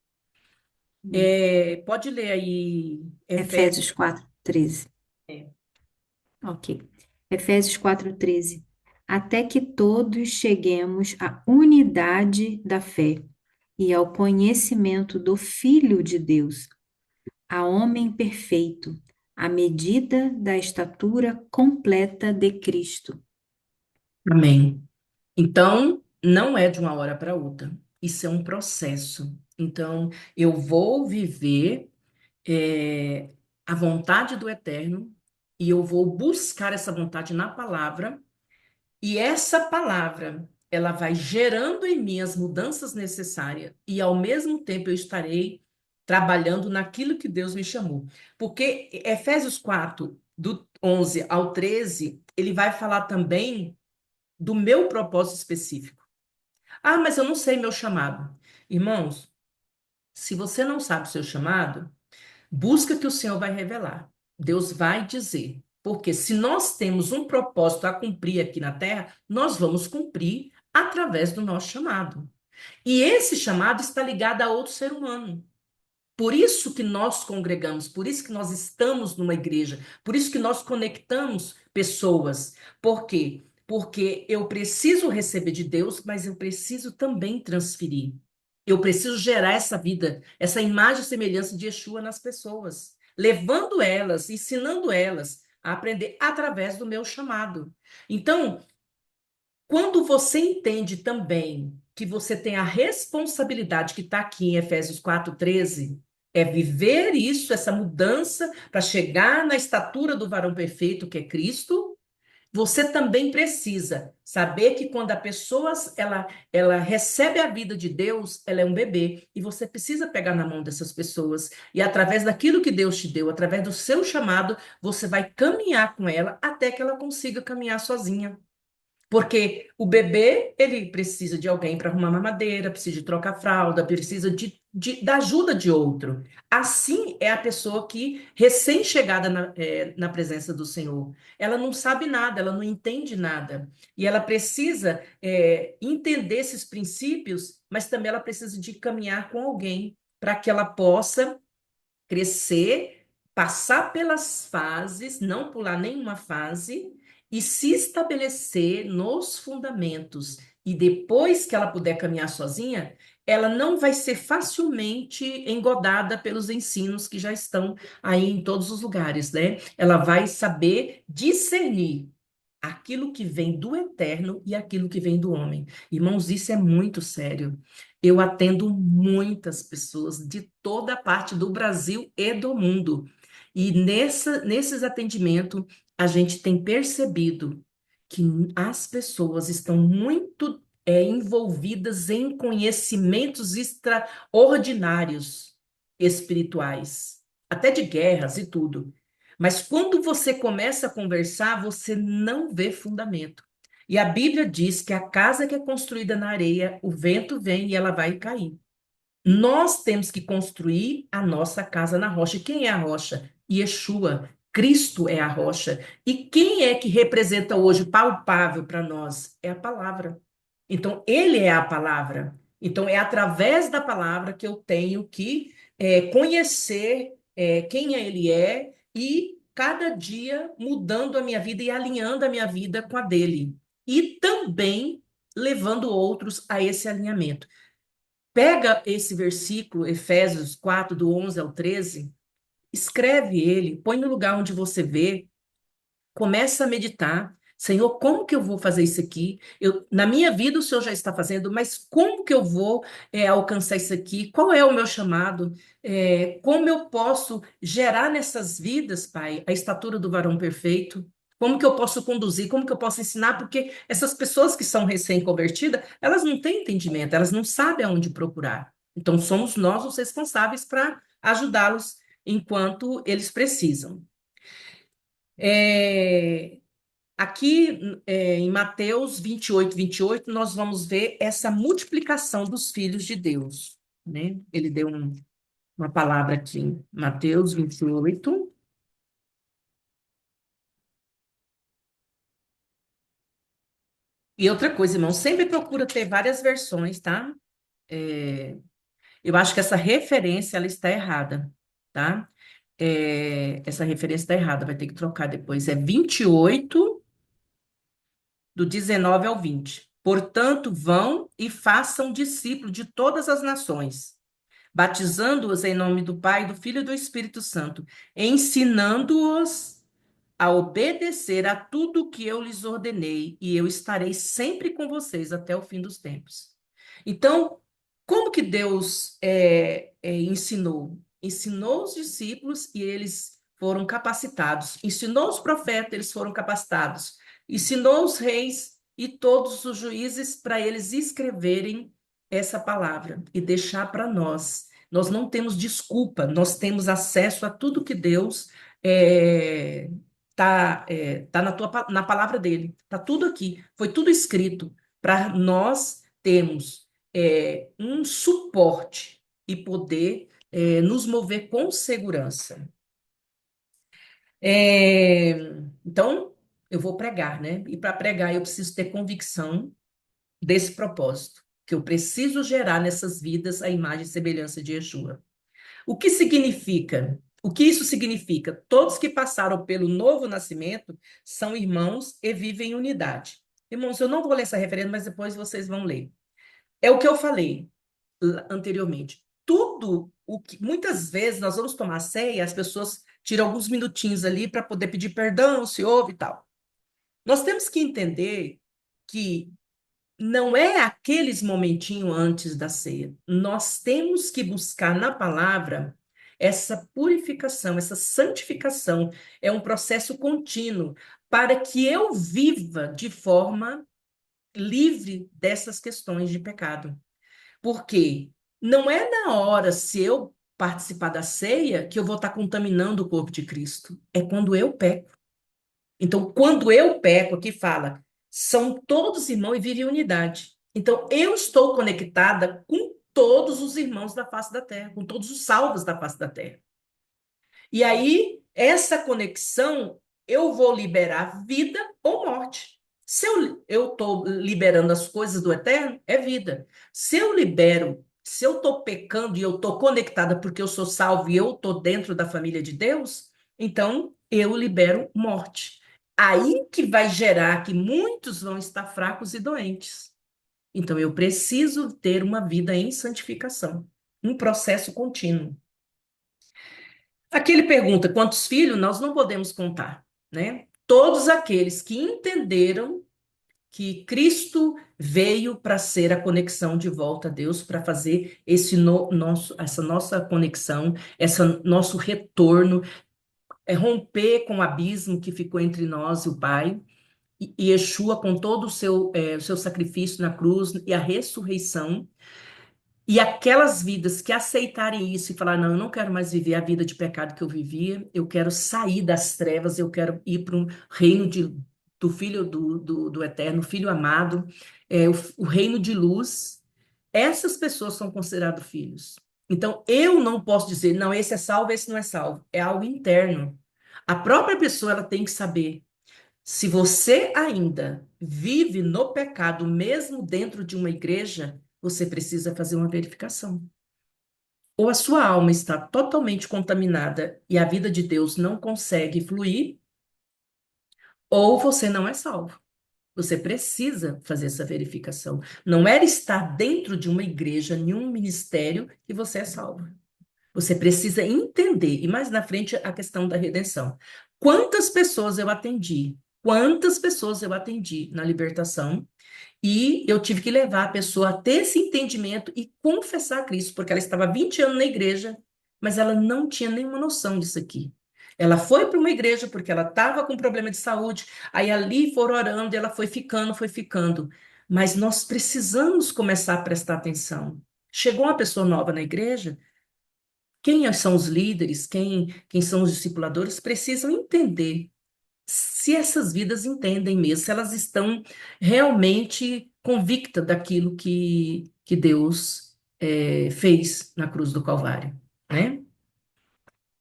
Pode ler aí, Efésios Efésios. 4:13. É, Ok. Efésios 4:13. Até que todos cheguemos à unidade da fé e ao conhecimento do Filho de Deus, a homem perfeito, à medida da estatura completa de Cristo. amém. Então, não é de uma hora para outra. Isso é um processo. Então, eu vou viver é, a vontade do Eterno e eu vou buscar essa vontade na palavra. E essa palavra, ela vai gerando em mim as mudanças necessárias e, ao mesmo tempo, eu estarei trabalhando naquilo que Deus me chamou. Porque Efésios 4, do 11 ao 13, ele vai falar também do meu propósito específico. Ah, mas eu não sei meu chamado. Irmãos, se você não sabe o seu chamado, busca que o Senhor vai revelar. Deus vai dizer. Porque se nós temos um propósito a cumprir aqui na terra, nós vamos cumprir através do nosso chamado. E esse chamado está ligado a outro ser humano. Por isso que nós congregamos, por isso que nós estamos numa igreja, por isso que nós conectamos pessoas. Por quê? Porque eu preciso receber de Deus, mas eu preciso também transferir. Eu preciso gerar essa vida, essa imagem e semelhança de Yeshua nas pessoas, levando elas, ensinando elas a aprender através do meu chamado. Então, quando você entende também que você tem a responsabilidade que está aqui em Efésios 4:13, é viver isso, essa mudança, para chegar na estatura do varão perfeito, que é Cristo, você também precisa saber que quando a pessoa ela recebe a vida de Deus, ela é um bebê, e você precisa pegar na mão dessas pessoas, e através daquilo que Deus te deu, através do seu chamado, você vai caminhar com ela até que ela consiga caminhar sozinha. Porque o bebê, ele precisa de alguém para arrumar mamadeira, precisa de trocar fralda, precisa da ajuda de outro. Assim é a pessoa que, recém-chegada na presença do Senhor, ela não sabe nada, ela não entende nada. E ela precisa entender esses princípios, mas também ela precisa de caminhar com alguém para que ela possa crescer, passar pelas fases, não pular nenhuma fase e se estabelecer nos fundamentos. E depois que ela puder caminhar sozinha, ela não vai ser facilmente engodada pelos ensinos que já estão aí em todos os lugares, né? Ela vai saber discernir aquilo que vem do eterno e aquilo que vem do homem. Irmãos, isso é muito sério. Eu atendo muitas pessoas de toda a parte do Brasil e do mundo. E nesses atendimentos, a gente tem percebido que as pessoas estão muito envolvidas em conhecimentos extraordinários espirituais, até de guerras e tudo. Mas quando você começa a conversar, você não vê fundamento. E a Bíblia diz que a casa que é construída na areia, o vento vem e ela vai cair. Nós temos que construir a nossa casa na rocha. E quem é a rocha? Yeshua. Cristo é a rocha. E quem é que representa hoje palpável para nós? É a palavra. Então, ele é a palavra. Então, é através da palavra que eu tenho que conhecer quem ele é e cada dia mudando a minha vida e alinhando a minha vida com a dele. E também levando outros a esse alinhamento. Pega esse versículo, Efésios 4, do 11 ao 13, escreve ele, põe no lugar onde você vê, começa a meditar. Senhor, como que eu vou fazer isso aqui? Na minha vida o Senhor já está fazendo, mas como que eu vou alcançar isso aqui? Qual é o meu chamado? Como eu posso gerar nessas vidas, Pai, a estatura do varão perfeito? Como que eu posso conduzir? Como que eu posso ensinar? Porque essas pessoas que são recém-convertidas, elas não têm entendimento, elas não sabem aonde procurar. Então, somos nós os responsáveis para ajudá-los enquanto eles precisam. É, Aqui, em Mateus 28, nós vamos ver essa multiplicação dos filhos de Deus, né? Ele deu uma palavra aqui, em Mateus 28. E outra coisa, irmão, sempre procura ter várias versões, tá? É, eu acho que essa referência, ela está errada, tá? Essa referência está errada, vai ter que trocar depois. É 28, do 19 ao 20. Portanto, vão e façam discípulos de todas as nações, batizando-os em nome do Pai, do Filho e do Espírito Santo, ensinando-os a obedecer a tudo o que eu lhes ordenei, e eu estarei sempre com vocês até o fim dos tempos. Então, como que Deus ensinou? Ensinou os discípulos e eles foram capacitados. Ensinou os profetas, eles foram capacitados. Ensinou os reis e todos os juízes para eles escreverem essa palavra e deixar para nós. Nós não temos desculpa, nós temos acesso a tudo que Deus tá na palavra dele, tá tudo aqui, foi tudo escrito para nós termos um suporte e poder nos mover com segurança. É, então, eu vou pregar, né? E para pregar, eu preciso ter convicção desse propósito, que eu preciso gerar nessas vidas a imagem e semelhança de Yeshua. O que significa? O que isso significa? Todos que passaram pelo novo nascimento são irmãos e vivem em unidade. Irmãos, eu não vou ler essa referência, mas depois vocês vão ler. É o que eu falei anteriormente. Tudo o que muitas vezes nós vamos tomar ceia, as pessoas tiram alguns minutinhos ali para poder pedir perdão, se houve e tal. Nós temos que entender que não é aqueles momentinhos antes da ceia. Nós temos que buscar na palavra essa purificação, essa santificação. É um processo contínuo para que eu viva de forma livre dessas questões de pecado. Porque não é na hora, se eu participar da ceia, que eu vou estar contaminando o corpo de Cristo. É quando eu peco. Então, quando eu peco, aqui fala, são todos irmãos e vivem em unidade. Então, eu estou conectada com todos os irmãos da face da terra, com todos os salvos da face da terra. E aí, essa conexão, eu vou liberar vida ou morte. Se eu estou liberando as coisas do eterno, é vida. Se eu libero, se eu estou pecando e eu estou conectada porque eu sou salvo e eu estou dentro da família de Deus, então eu libero morte. Aí que vai gerar que muitos vão estar fracos e doentes. Então eu preciso ter uma vida em santificação, um processo contínuo. Aqui ele pergunta quantos filhos nós não podemos contar, né? Todos aqueles que entenderam que Cristo veio para ser a conexão de volta a Deus, para fazer essa nossa conexão, esse nosso retorno, romper com o abismo que ficou entre nós e o Pai, e Yeshua com todo o seu sacrifício na cruz e a ressurreição. E aquelas vidas que aceitarem isso e falar, não, eu não quero mais viver a vida de pecado que eu vivia, eu quero sair das trevas, eu quero ir para um reino do Filho do Eterno, Filho amado, o reino de luz. Essas pessoas são consideradas filhos. Então, eu não posso dizer, não, esse é salvo, esse não é salvo. É algo interno. A própria pessoa ela tem que saber. Se você ainda vive no pecado, mesmo dentro de uma igreja, você precisa fazer uma verificação. Ou a sua alma está totalmente contaminada e a vida de Deus não consegue fluir, ou você não é salvo. Você precisa fazer essa verificação. Não era estar dentro de uma igreja, nenhum ministério, que você é salvo. Você precisa entender, e mais na frente a questão da redenção. Quantas pessoas eu atendi? quantas pessoas eu atendi na libertação e eu tive que levar a pessoa a ter esse entendimento e confessar a Cristo, porque ela estava há 20 anos na igreja, mas ela não tinha nenhuma noção disso aqui. Ela foi para uma igreja porque ela estava com problema de saúde, aí ali foram orando, e ela foi ficando, foi ficando. Mas nós precisamos começar a prestar atenção. Chegou uma pessoa nova na igreja, quem são os líderes, quem são os discipuladores, precisam entender se essas vidas entendem mesmo, se elas estão realmente convictas daquilo que Deus fez na cruz do Calvário, né?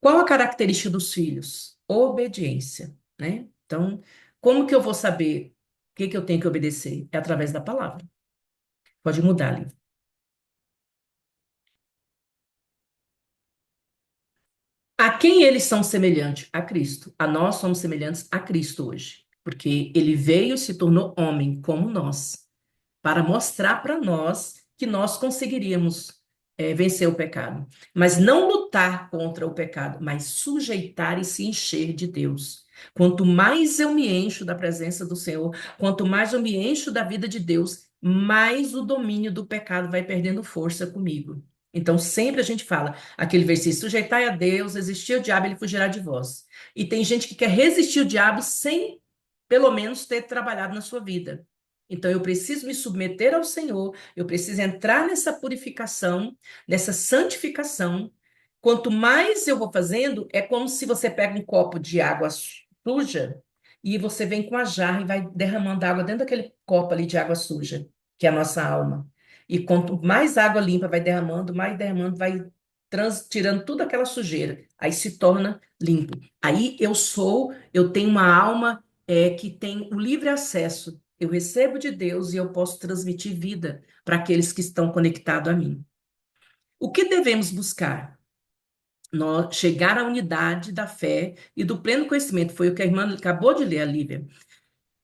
Qual a característica dos filhos? Obediência, né? Então, como que eu vou saber o que que eu tenho que obedecer? É através da palavra. Pode mudar ali. A quem eles são semelhantes? A Cristo. A nós somos semelhantes a Cristo hoje, porque ele veio e se tornou homem como nós, para mostrar para nós que nós conseguiríamos vencer o pecado. Mas não lutar contra o pecado, mas sujeitar e se encher de Deus. Quanto mais eu me encho da presença do Senhor, quanto mais eu me encho da vida de Deus, mais o domínio do pecado vai perdendo força comigo. Então, sempre a gente fala aquele versículo: sujeitai a Deus, resistir ao diabo, ele fugirá de vós. E tem gente que quer resistir o diabo sem, pelo menos, ter trabalhado na sua vida. Então, eu preciso me submeter ao Senhor, eu preciso entrar nessa purificação, nessa santificação. Quanto mais eu vou fazendo, é como se você pega um copo de água suja e você vem com a jarra e vai derramando água dentro daquele copo ali de água suja, que é a nossa alma. E quanto mais água limpa vai derramando, vai tirando toda aquela sujeira. Aí se torna limpo. Aí eu tenho uma alma que tem o livre acesso. Eu recebo de Deus e eu posso transmitir vida para aqueles que estão conectados a mim. O que devemos buscar? Nós, chegar à unidade da fé e do pleno conhecimento, foi o que a irmã acabou de ler, a Lívia,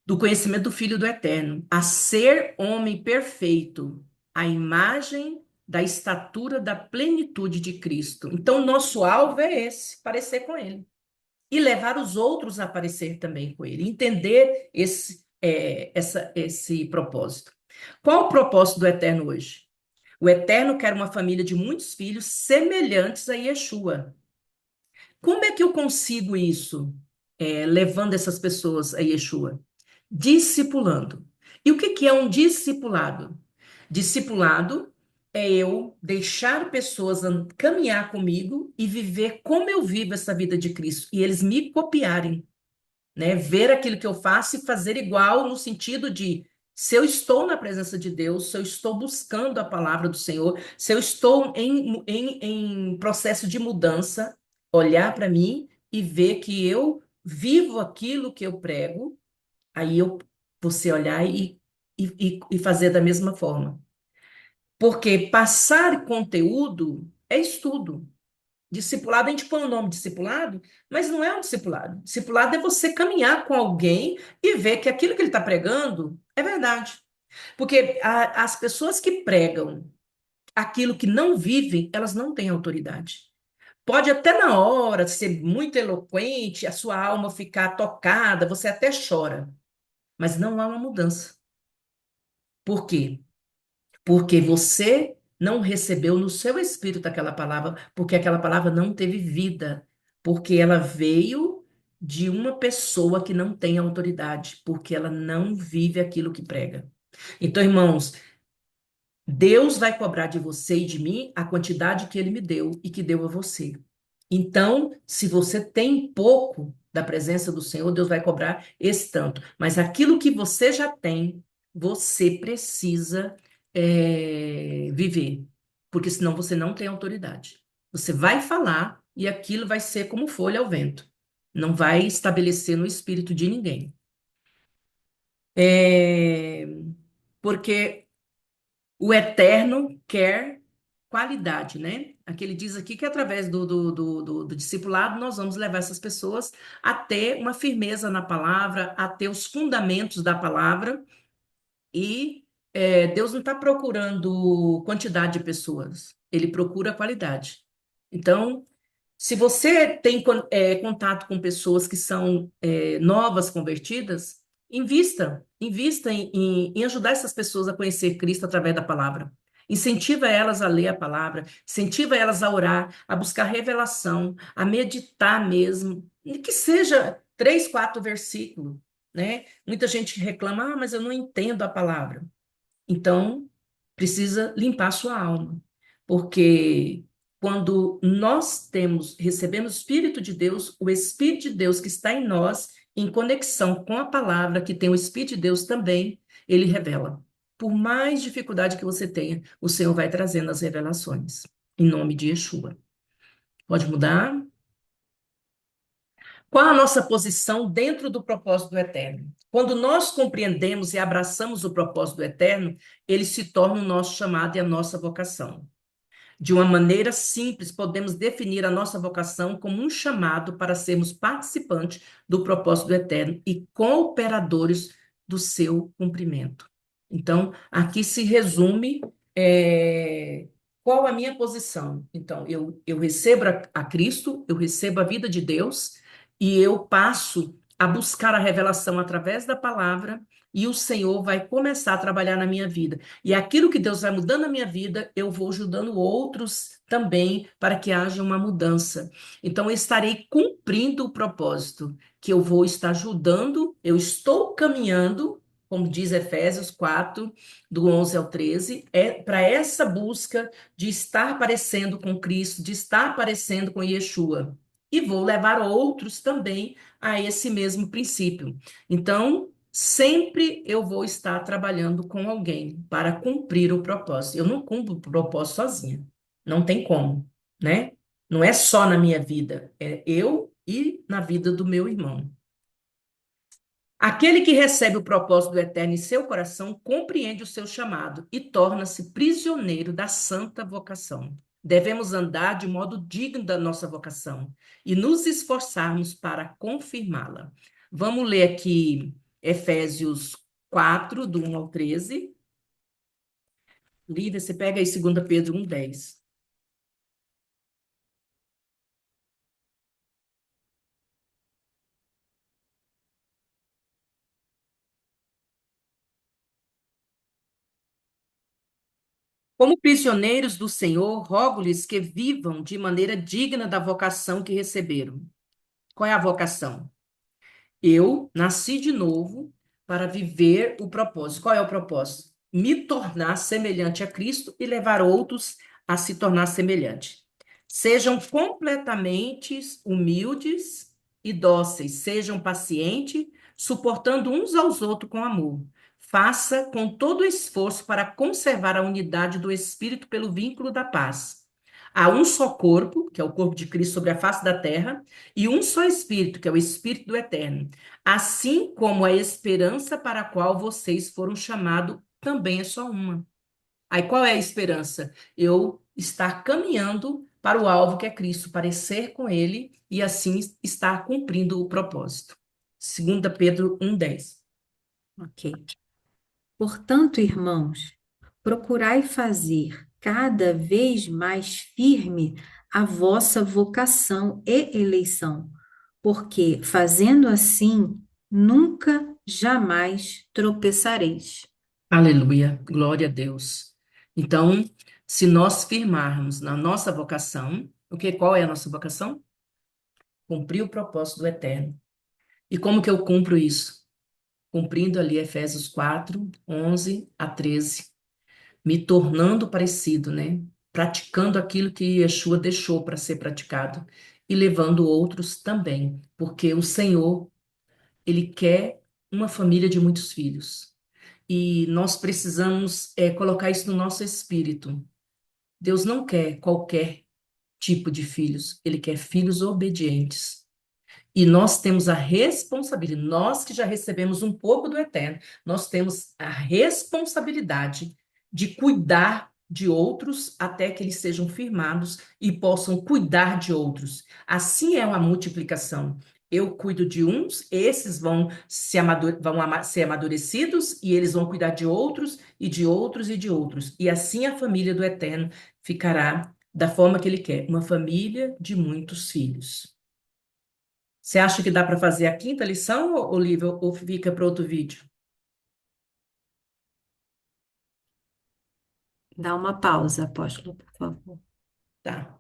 do conhecimento do Filho do Eterno, a ser homem perfeito, a imagem da estatura da plenitude de Cristo. Então, nosso alvo é esse, parecer com Ele e levar os outros a aparecer também com ele, entender esse propósito. Qual o propósito do Eterno hoje? O Eterno quer uma família de muitos filhos semelhantes a Yeshua. Como é que eu consigo isso? Levando essas pessoas a Yeshua? Discipulando. E o que que é um discipulado? Discipulado é eu deixar pessoas caminhar comigo e viver como eu vivo essa vida de Cristo, e eles me copiarem, né? Ver aquilo que eu faço e fazer igual, no sentido de, se eu estou na presença de Deus, se eu estou buscando a palavra do Senhor, se eu estou em processo de mudança, olhar para mim e ver que eu vivo aquilo que eu prego, aí você olhar e fazer da mesma forma. Porque passar conteúdo é estudo. Discipulado, a gente põe o nome discipulado, mas não é um discipulado. Discipulado é você caminhar com alguém e ver que aquilo que ele está pregando é verdade. Porque as pessoas que pregam aquilo que não vivem, elas não têm autoridade. Pode até na hora ser muito eloquente, a sua alma ficar tocada, você até chora, mas não há uma mudança. Por quê? Porque você não recebeu no seu espírito aquela palavra, porque aquela palavra não teve vida, porque ela veio de uma pessoa que não tem autoridade, porque ela não vive aquilo que prega. Então, irmãos, Deus vai cobrar de você e de mim a quantidade que ele me deu e que deu a você. Então, se você tem pouco da presença do Senhor, Deus vai cobrar esse tanto. Mas aquilo que você já tem, você precisa viver. Porque senão você não tem autoridade. Você vai falar e aquilo vai ser como folha ao vento. Não vai estabelecer no espírito de ninguém. É, porque o eterno quer qualidade, né? Aqui ele diz aqui que através do discipulado nós vamos levar essas pessoas a ter uma firmeza na palavra, a ter os fundamentos da palavra e Deus não está procurando quantidade de pessoas, ele procura qualidade. Então, Se você tem contato com pessoas que são novas convertidas, invista em ajudar essas pessoas a conhecer Cristo através da palavra. Incentiva elas a ler a palavra, incentiva elas a orar, a buscar revelação, a meditar mesmo, e que seja 3, 4 versículos, né? Muita gente reclama, mas eu não entendo a palavra. Então, precisa limpar sua alma, porque quando nós recebemos o Espírito de Deus, o Espírito de Deus que está em nós, em conexão com a palavra, que tem o Espírito de Deus também, ele revela. Por mais dificuldade que você tenha, o Senhor vai trazendo as revelações. Em nome de Yeshua. Pode mudar? Qual a nossa posição dentro do propósito do eterno? Quando nós compreendemos e abraçamos o propósito do eterno, ele se torna o nosso chamado e a nossa vocação. De uma maneira simples, podemos definir a nossa vocação como um chamado para sermos participantes do propósito do eterno e cooperadores do seu cumprimento. Então, aqui se resume qual a minha posição. Então, eu recebo a Cristo, eu recebo a vida de Deus e eu passo a buscar a revelação através da palavra e o Senhor vai começar a trabalhar na minha vida. E aquilo que Deus vai mudando na minha vida, eu vou ajudando outros também para que haja uma mudança. Então, eu estarei cumprindo o propósito, que eu vou estar ajudando, eu estou caminhando, como diz Efésios 4, do 11 ao 13, para essa busca de estar parecendo com Cristo, de estar parecendo com Yeshua. E vou levar outros também a esse mesmo princípio. Então, sempre eu vou estar trabalhando com alguém para cumprir o propósito. Eu não cumpro o propósito sozinha. Não tem como, né? Não é só na minha vida, é eu e na vida do meu irmão. Aquele que recebe o propósito do Eterno em seu coração compreende o seu chamado e torna-se prisioneiro da santa vocação. Devemos andar de modo digno da nossa vocação e nos esforçarmos para confirmá-la. Vamos ler aqui Efésios 4, do 1 ao 13. Lívia, você pega aí 2 Pedro 1:10. Como prisioneiros do Senhor, rogo-lhes que vivam de maneira digna da vocação que receberam. Qual é a vocação? Eu nasci de novo para viver o propósito. Qual é o propósito? Me tornar semelhante a Cristo e levar outros a se tornar semelhante. Sejam completamente humildes e dóceis, sejam pacientes, suportando uns aos outros com amor. Faça com todo o esforço para conservar a unidade do Espírito pelo vínculo da paz. Há um só corpo, que é o corpo de Cristo sobre a face da terra, e um só Espírito, que é o Espírito do Eterno. Assim como a esperança para a qual vocês foram chamados também é só uma. Aí qual é a esperança? Eu estar caminhando para o alvo que é Cristo, parecer com Ele e assim estar cumprindo o propósito. 2 Pedro 1:10. Ok. Portanto, irmãos, procurai fazer cada vez mais firme a vossa vocação e eleição, porque fazendo assim, nunca jamais tropeçareis. Aleluia, glória a Deus. Então, se nós firmarmos na nossa vocação, qual é a nossa vocação? Cumprir o propósito do Eterno. E como que eu cumpro isso? Cumprindo ali Efésios 4, 11 a 13, me tornando parecido, né? Praticando aquilo que Yeshua deixou para ser praticado e levando outros também, porque o Senhor, ele quer uma família de muitos filhos. E nós precisamos colocar isso no nosso espírito. Deus não quer qualquer tipo de filhos, ele quer filhos obedientes. E nós temos a responsabilidade, nós que já recebemos um pouco do eterno, nós temos a responsabilidade de cuidar de outros até que eles sejam firmados e possam cuidar de outros. Assim é uma multiplicação. Eu cuido de uns, esses ser amadurecidos e eles vão cuidar de outros e de outros e de outros. E assim a família do eterno ficará da forma que ele quer, uma família de muitos filhos. Você acha que dá para fazer a quinta lição, Olivia, ou fica para outro vídeo? Dá uma pausa, apóstolo, por favor. Tá.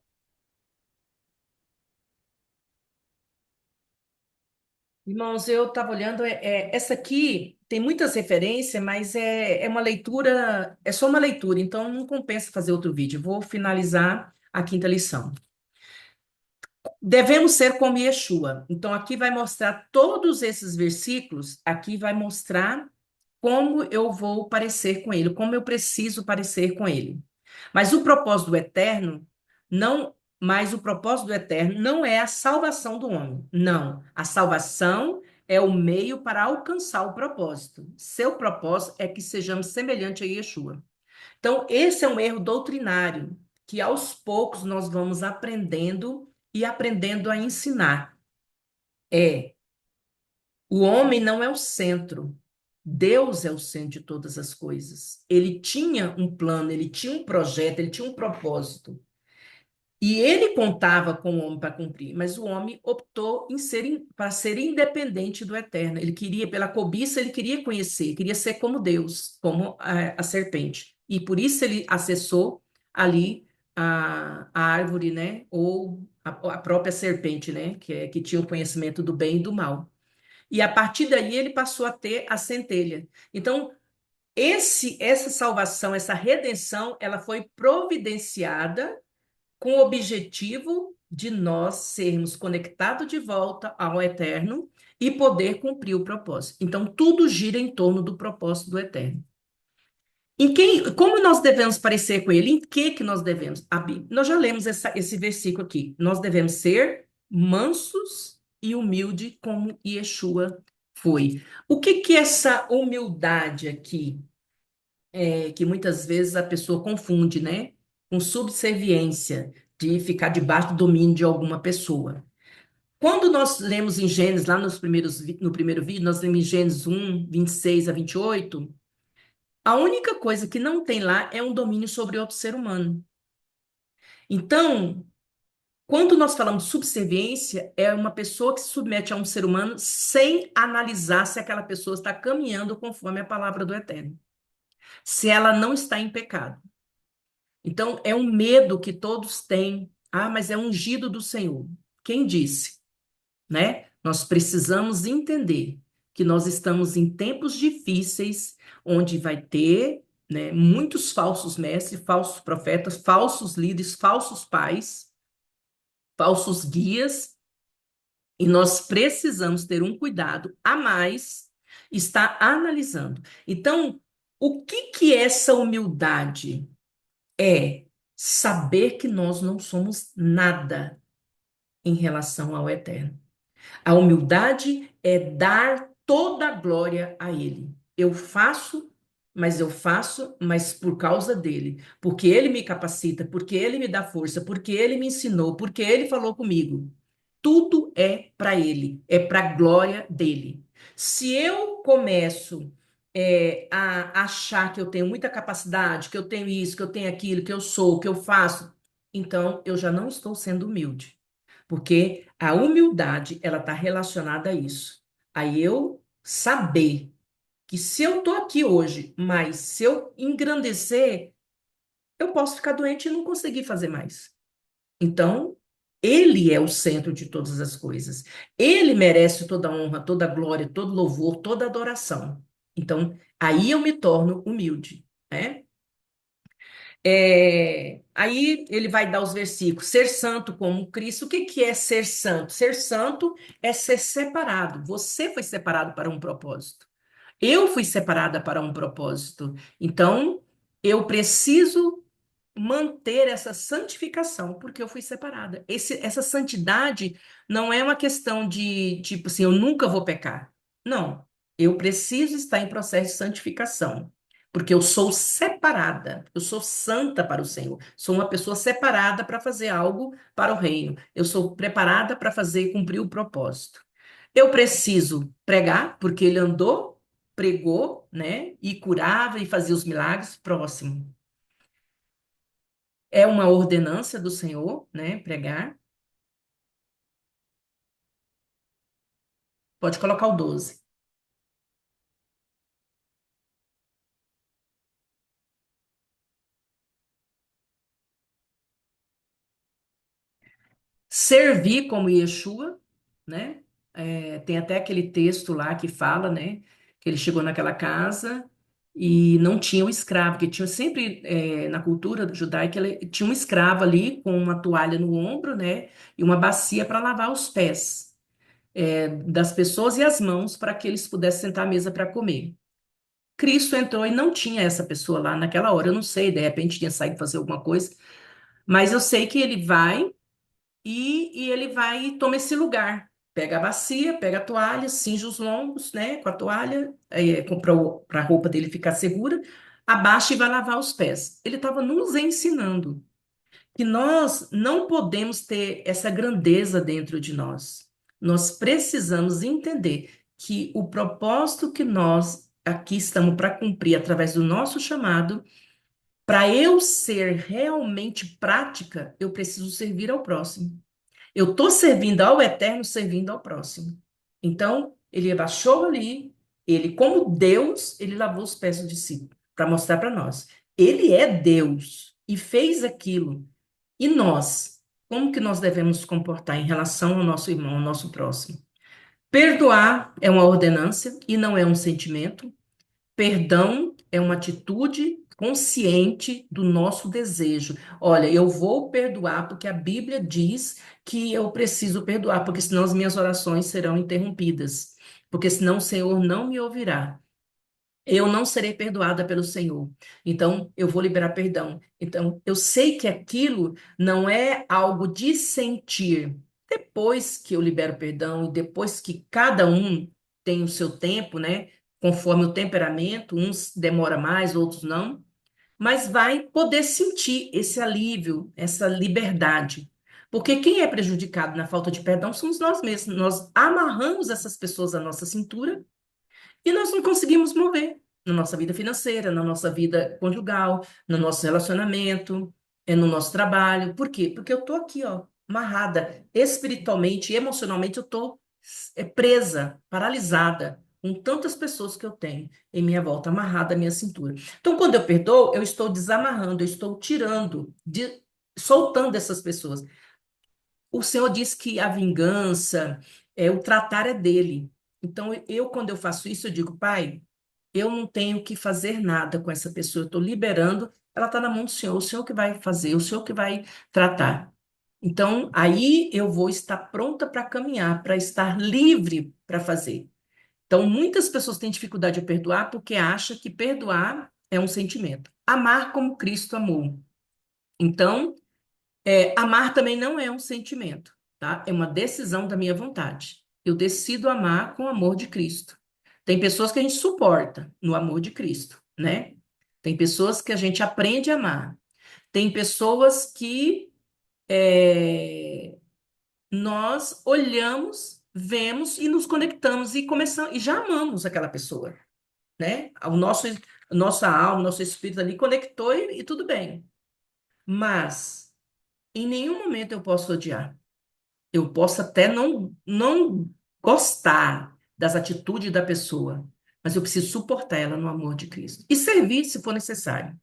Irmãos, eu estava olhando, essa aqui tem muitas referências, mas é uma leitura, é só uma leitura, então não compensa fazer outro vídeo. Vou finalizar a quinta lição. Devemos ser como Yeshua. Então, aqui vai mostrar todos esses versículos, aqui vai mostrar como eu vou parecer com ele, como eu preciso parecer com ele. Mas o propósito do eterno não, mas o propósito do eterno não é a salvação do homem. Não, a salvação é o meio para alcançar o propósito. Seu propósito é que sejamos semelhantes a Yeshua. Então, esse é um erro doutrinário que aos poucos nós vamos aprendendo e aprendendo a ensinar. É, o homem não é o centro. Deus é o centro de todas as coisas. Ele tinha um plano, ele tinha um projeto, ele tinha um propósito. E ele contava com o homem para cumprir, mas o homem optou em para ser independente do eterno. Ele queria, pela cobiça, ele queria conhecer, queria ser como Deus, como a serpente. E por isso ele acessou ali a árvore, né? Ou a própria serpente, né? Que tinha o conhecimento do bem e do mal. E a partir daí ele passou a ter a centelha. Então, essa salvação, essa redenção, ela foi providenciada com o objetivo de nós sermos conectados de volta ao eterno e poder cumprir o propósito. Então, tudo gira em torno do propósito do eterno. Em quem, como nós devemos parecer com ele? Em que nós devemos? Nós já lemos esse versículo aqui. Nós devemos ser mansos e humildes como Yeshua foi. O que é essa humildade aqui? Que muitas vezes a pessoa confunde, né? Com subserviência, de ficar debaixo do domínio de alguma pessoa. Quando nós lemos em Gênesis, lá no primeiro vídeo, nós lemos em Gênesis 1, 26 a 28, a única coisa que não tem lá é um domínio sobre outro ser humano. Então, quando nós falamos de subserviência, é uma pessoa que se submete a um ser humano sem analisar se aquela pessoa está caminhando conforme a palavra do Eterno, se ela não está em pecado. Então, é um medo que todos têm. Ah, mas é ungido do Senhor. Quem disse, né? Nós precisamos entender que nós estamos em tempos difíceis, onde vai ter, né, muitos falsos mestres, falsos profetas, falsos líderes, falsos pais, falsos guias, e nós precisamos ter um cuidado a mais, estar analisando. Então, o que que é essa humildade? É saber que nós não somos nada em relação ao eterno. A humildade é dar toda a glória a Ele. Eu faço, mas por causa dele, porque Ele me capacita, porque Ele me dá força, porque Ele me ensinou, porque Ele falou comigo. Tudo é para Ele, é para a glória dele. Se eu começo a achar que eu tenho muita capacidade, que eu tenho isso, que eu tenho aquilo, que eu sou, que eu faço, então eu já não estou sendo humilde. Porque a humildade, ela está relacionada a isso. Aí eu saber que se eu estou aqui hoje, mas se eu engrandecer, eu posso ficar doente e não conseguir fazer mais. Então, ele é o centro de todas as coisas. Ele merece toda a honra, toda a glória, todo louvor, toda a adoração. Então, aí eu me torno humilde, né? Aí ele vai dar os versículos, ser santo como Cristo. O que que é ser santo? Ser santo é ser separado. Você foi separado para um propósito. Eu fui separada para um propósito. Então, eu preciso manter essa santificação, porque eu fui separada. Essa santidade não é uma questão de, tipo assim, eu nunca vou pecar. Não, eu preciso estar em processo de santificação, porque eu sou separada, eu sou santa para o Senhor, sou uma pessoa separada para fazer algo para o reino, eu sou preparada para fazer cumprir o propósito. Eu preciso pregar, porque ele andou, pregou, né, e curava e fazia os milagres próximo. É uma ordenança do Senhor, né? Pregar. Pode colocar o 12. Servir como Yeshua, né? Tem até aquele texto lá que fala, né? Que ele chegou naquela casa e não tinha um escravo, porque tinha sempre, na cultura judaica, ele tinha um escravo ali com uma toalha no ombro, né? E uma bacia para lavar os pés, das pessoas e as mãos para que eles pudessem sentar à mesa para comer. Cristo entrou e não tinha essa pessoa lá naquela hora. Eu não sei, de repente tinha saído fazer alguma coisa, mas eu sei que ele vai e ele vai e toma esse lugar. Pega a bacia, pega a toalha, cinge os lombos, né, com a toalha, para a roupa dele ficar segura, abaixa e vai lavar os pés. Ele estava nos ensinando que nós não podemos ter essa grandeza dentro de nós. Nós precisamos entender que o propósito que nós aqui estamos para cumprir através do nosso chamado, para eu ser realmente prática, eu preciso servir ao próximo. Eu estou servindo ao eterno, servindo ao próximo. Então, ele abaixou ali, ele, como Deus, ele lavou os pés do discípulo, para mostrar para nós. Ele é Deus e fez aquilo. E nós, como que nós devemos nos comportar em relação ao nosso irmão, ao nosso próximo? Perdoar é uma ordenança e não é um sentimento. Perdão é uma atitude consciente do nosso desejo. Olha, eu vou perdoar porque a Bíblia diz que eu preciso perdoar, porque senão as minhas orações serão interrompidas, porque senão o Senhor não me ouvirá. Eu não serei perdoada pelo Senhor. Então, eu vou liberar perdão. Então, eu sei que aquilo não é algo de sentir. Depois que eu libero perdão, e depois que cada um tem o seu tempo, né? Conforme o temperamento, uns demora mais, outros não, mas vai poder sentir esse alívio, essa liberdade. Porque quem é prejudicado na falta de perdão somos nós mesmos. Nós amarramos essas pessoas à nossa cintura e nós não conseguimos mover na nossa vida financeira, na nossa vida conjugal, no nosso relacionamento, no nosso trabalho. Por quê? Porque eu tô aqui, ó, amarrada, espiritualmente e emocionalmente, eu tô presa, paralisada, com tantas pessoas que eu tenho em minha volta, amarrada à minha cintura. Então, quando eu perdoo, eu estou desamarrando, eu estou tirando, soltando essas pessoas. O Senhor diz que a vingança, o tratar é dele. Então, eu, quando eu faço isso, eu digo, Pai, eu não tenho que fazer nada com essa pessoa, eu estou liberando, ela está na mão do Senhor, o Senhor que vai fazer, o Senhor que vai tratar. Então, aí eu vou estar pronta para caminhar, para estar livre para fazer. Então, muitas pessoas têm dificuldade de perdoar porque acham que perdoar é um sentimento. Amar como Cristo amou. Então, amar também não é um sentimento, tá? É uma decisão da minha vontade. Eu decido amar com o amor de Cristo. Tem pessoas que a gente suporta no amor de Cristo, né? Tem pessoas que a gente aprende a amar. Tem pessoas que nós olhamos, vemos e nos conectamos e começamos e já amamos aquela pessoa, né? O nosso, nossa alma, nosso espírito ali conectou e tudo bem. Mas em nenhum momento eu posso odiar. Eu posso até não gostar das atitudes da pessoa, mas eu preciso suportar ela no amor de Cristo e servir se for necessário.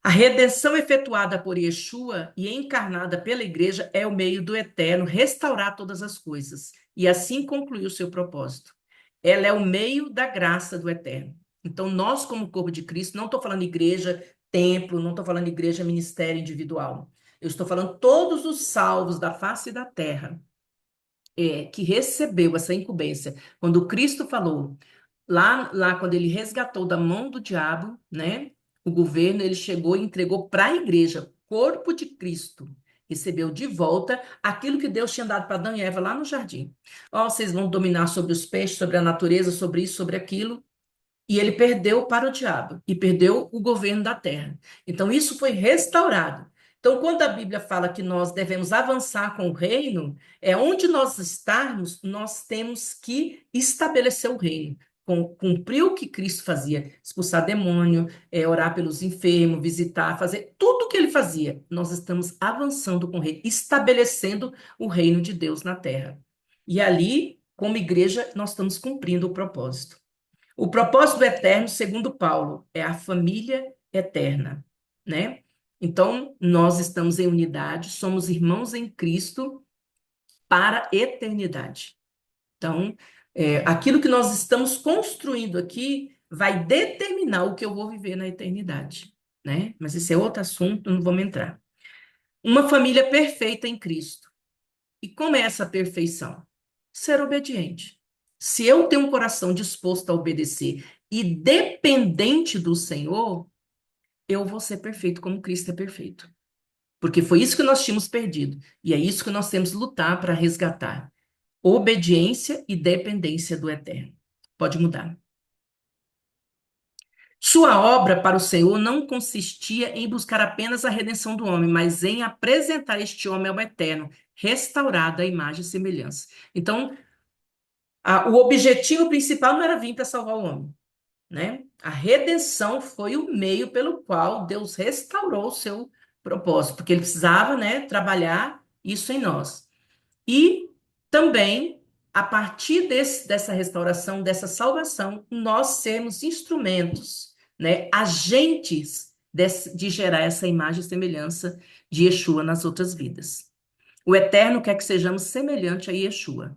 A redenção efetuada por Yeshua e encarnada pela igreja é o meio do eterno restaurar todas as coisas e assim concluir o seu propósito. Ela é o meio da graça do eterno. Então, nós, como corpo de Cristo, não estou falando igreja, templo, não estou falando igreja, ministério individual. Eu estou falando todos os salvos da face da terra que recebeu essa incumbência. Quando Cristo falou, lá quando ele resgatou da mão do diabo, né, o governo, ele chegou e entregou para a igreja, corpo de Cristo. Recebeu de volta aquilo que Deus tinha dado para Adão e Eva lá no jardim. Ó, vocês vão dominar sobre os peixes, sobre a natureza, sobre isso, sobre aquilo. E ele perdeu para o diabo e perdeu o governo da terra. Então, isso foi restaurado. Então, quando a Bíblia fala que nós devemos avançar com o reino, é onde nós estarmos, nós temos que estabelecer o reino. cumprir o que Cristo fazia, expulsar demônio, orar pelos enfermos, visitar, fazer tudo o que ele fazia. Nós estamos avançando com o reino, estabelecendo o reino de Deus na terra. E ali, como igreja, nós estamos cumprindo o propósito. O propósito eterno, segundo Paulo, é a família eterna, né? Então, nós estamos em unidade, somos irmãos em Cristo para a eternidade. Então, aquilo que nós estamos construindo aqui vai determinar o que eu vou viver na eternidade, né? Mas esse é outro assunto, não vamos entrar. Uma família perfeita em Cristo. E como é essa perfeição? Ser obediente. Se eu tenho um coração disposto a obedecer e dependente do Senhor, eu vou ser perfeito como Cristo é perfeito. Porque foi isso que nós tínhamos perdido. E é isso que nós temos que lutar para resgatar. Obediência e dependência do Eterno. Pode mudar. Sua obra para o Senhor não consistia em buscar apenas a redenção do homem, mas em apresentar este homem ao Eterno, restaurado à imagem e semelhança. Então, o objetivo principal não era vir para salvar o homem, né? A redenção foi o meio pelo qual Deus restaurou o seu propósito, porque ele precisava, né, trabalhar isso em nós. E também, a partir dessa restauração, dessa salvação, nós sermos instrumentos, né, agentes de gerar essa imagem e semelhança de Yeshua nas outras vidas. O Eterno quer que sejamos semelhantes a Yeshua.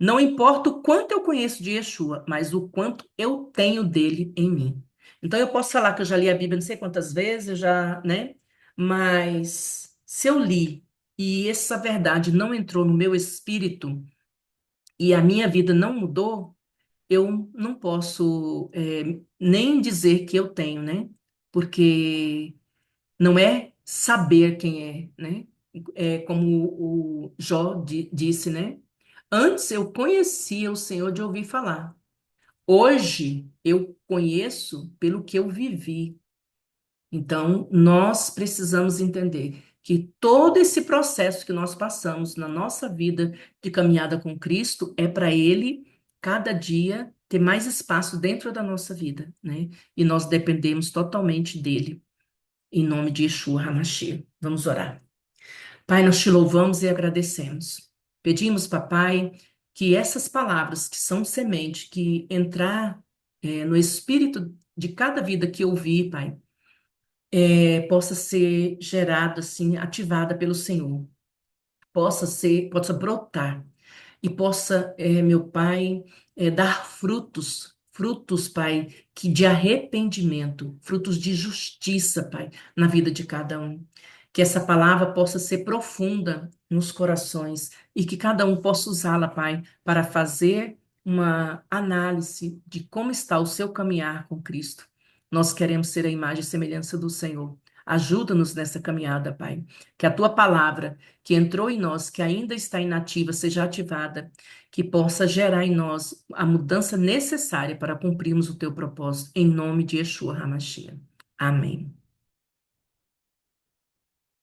Não importa o quanto eu conheço de Yeshua, mas o quanto eu tenho dele em mim. Então eu posso falar que eu já li a Bíblia não sei quantas vezes, eu já, né? Mas se eu li e essa verdade não entrou no meu espírito e a minha vida não mudou, eu não posso nem dizer que eu tenho, né? Porque não é saber quem é, né? É como o Jó disse, né? Antes eu conhecia o Senhor de ouvir falar. Hoje eu conheço pelo que eu vivi. Então, nós precisamos entender que todo esse processo que nós passamos na nossa vida de caminhada com Cristo é para Ele, cada dia, ter mais espaço dentro da nossa vida, né? E nós dependemos totalmente dele, em nome de Yeshua HaMashiach. Vamos orar. Pai, nós te louvamos e agradecemos. Pedimos, papai, que essas palavras que são semente, que entrar no espírito de cada vida que ouvir, pai, possa ser gerada, assim, ativada pelo Senhor, possa brotar e possa, meu Pai, dar frutos, frutos, Pai, que de arrependimento, frutos de justiça, Pai, na vida de cada um. Que essa palavra possa ser profunda nos corações e que cada um possa usá-la, Pai, para fazer uma análise de como está o seu caminhar com Cristo. Nós queremos ser a imagem e semelhança do Senhor. Ajuda-nos nessa caminhada, Pai. Que a tua palavra que entrou em nós, que ainda está inativa, seja ativada, que possa gerar em nós a mudança necessária para cumprirmos o teu propósito, em nome de Yeshua HaMashiach. Amém.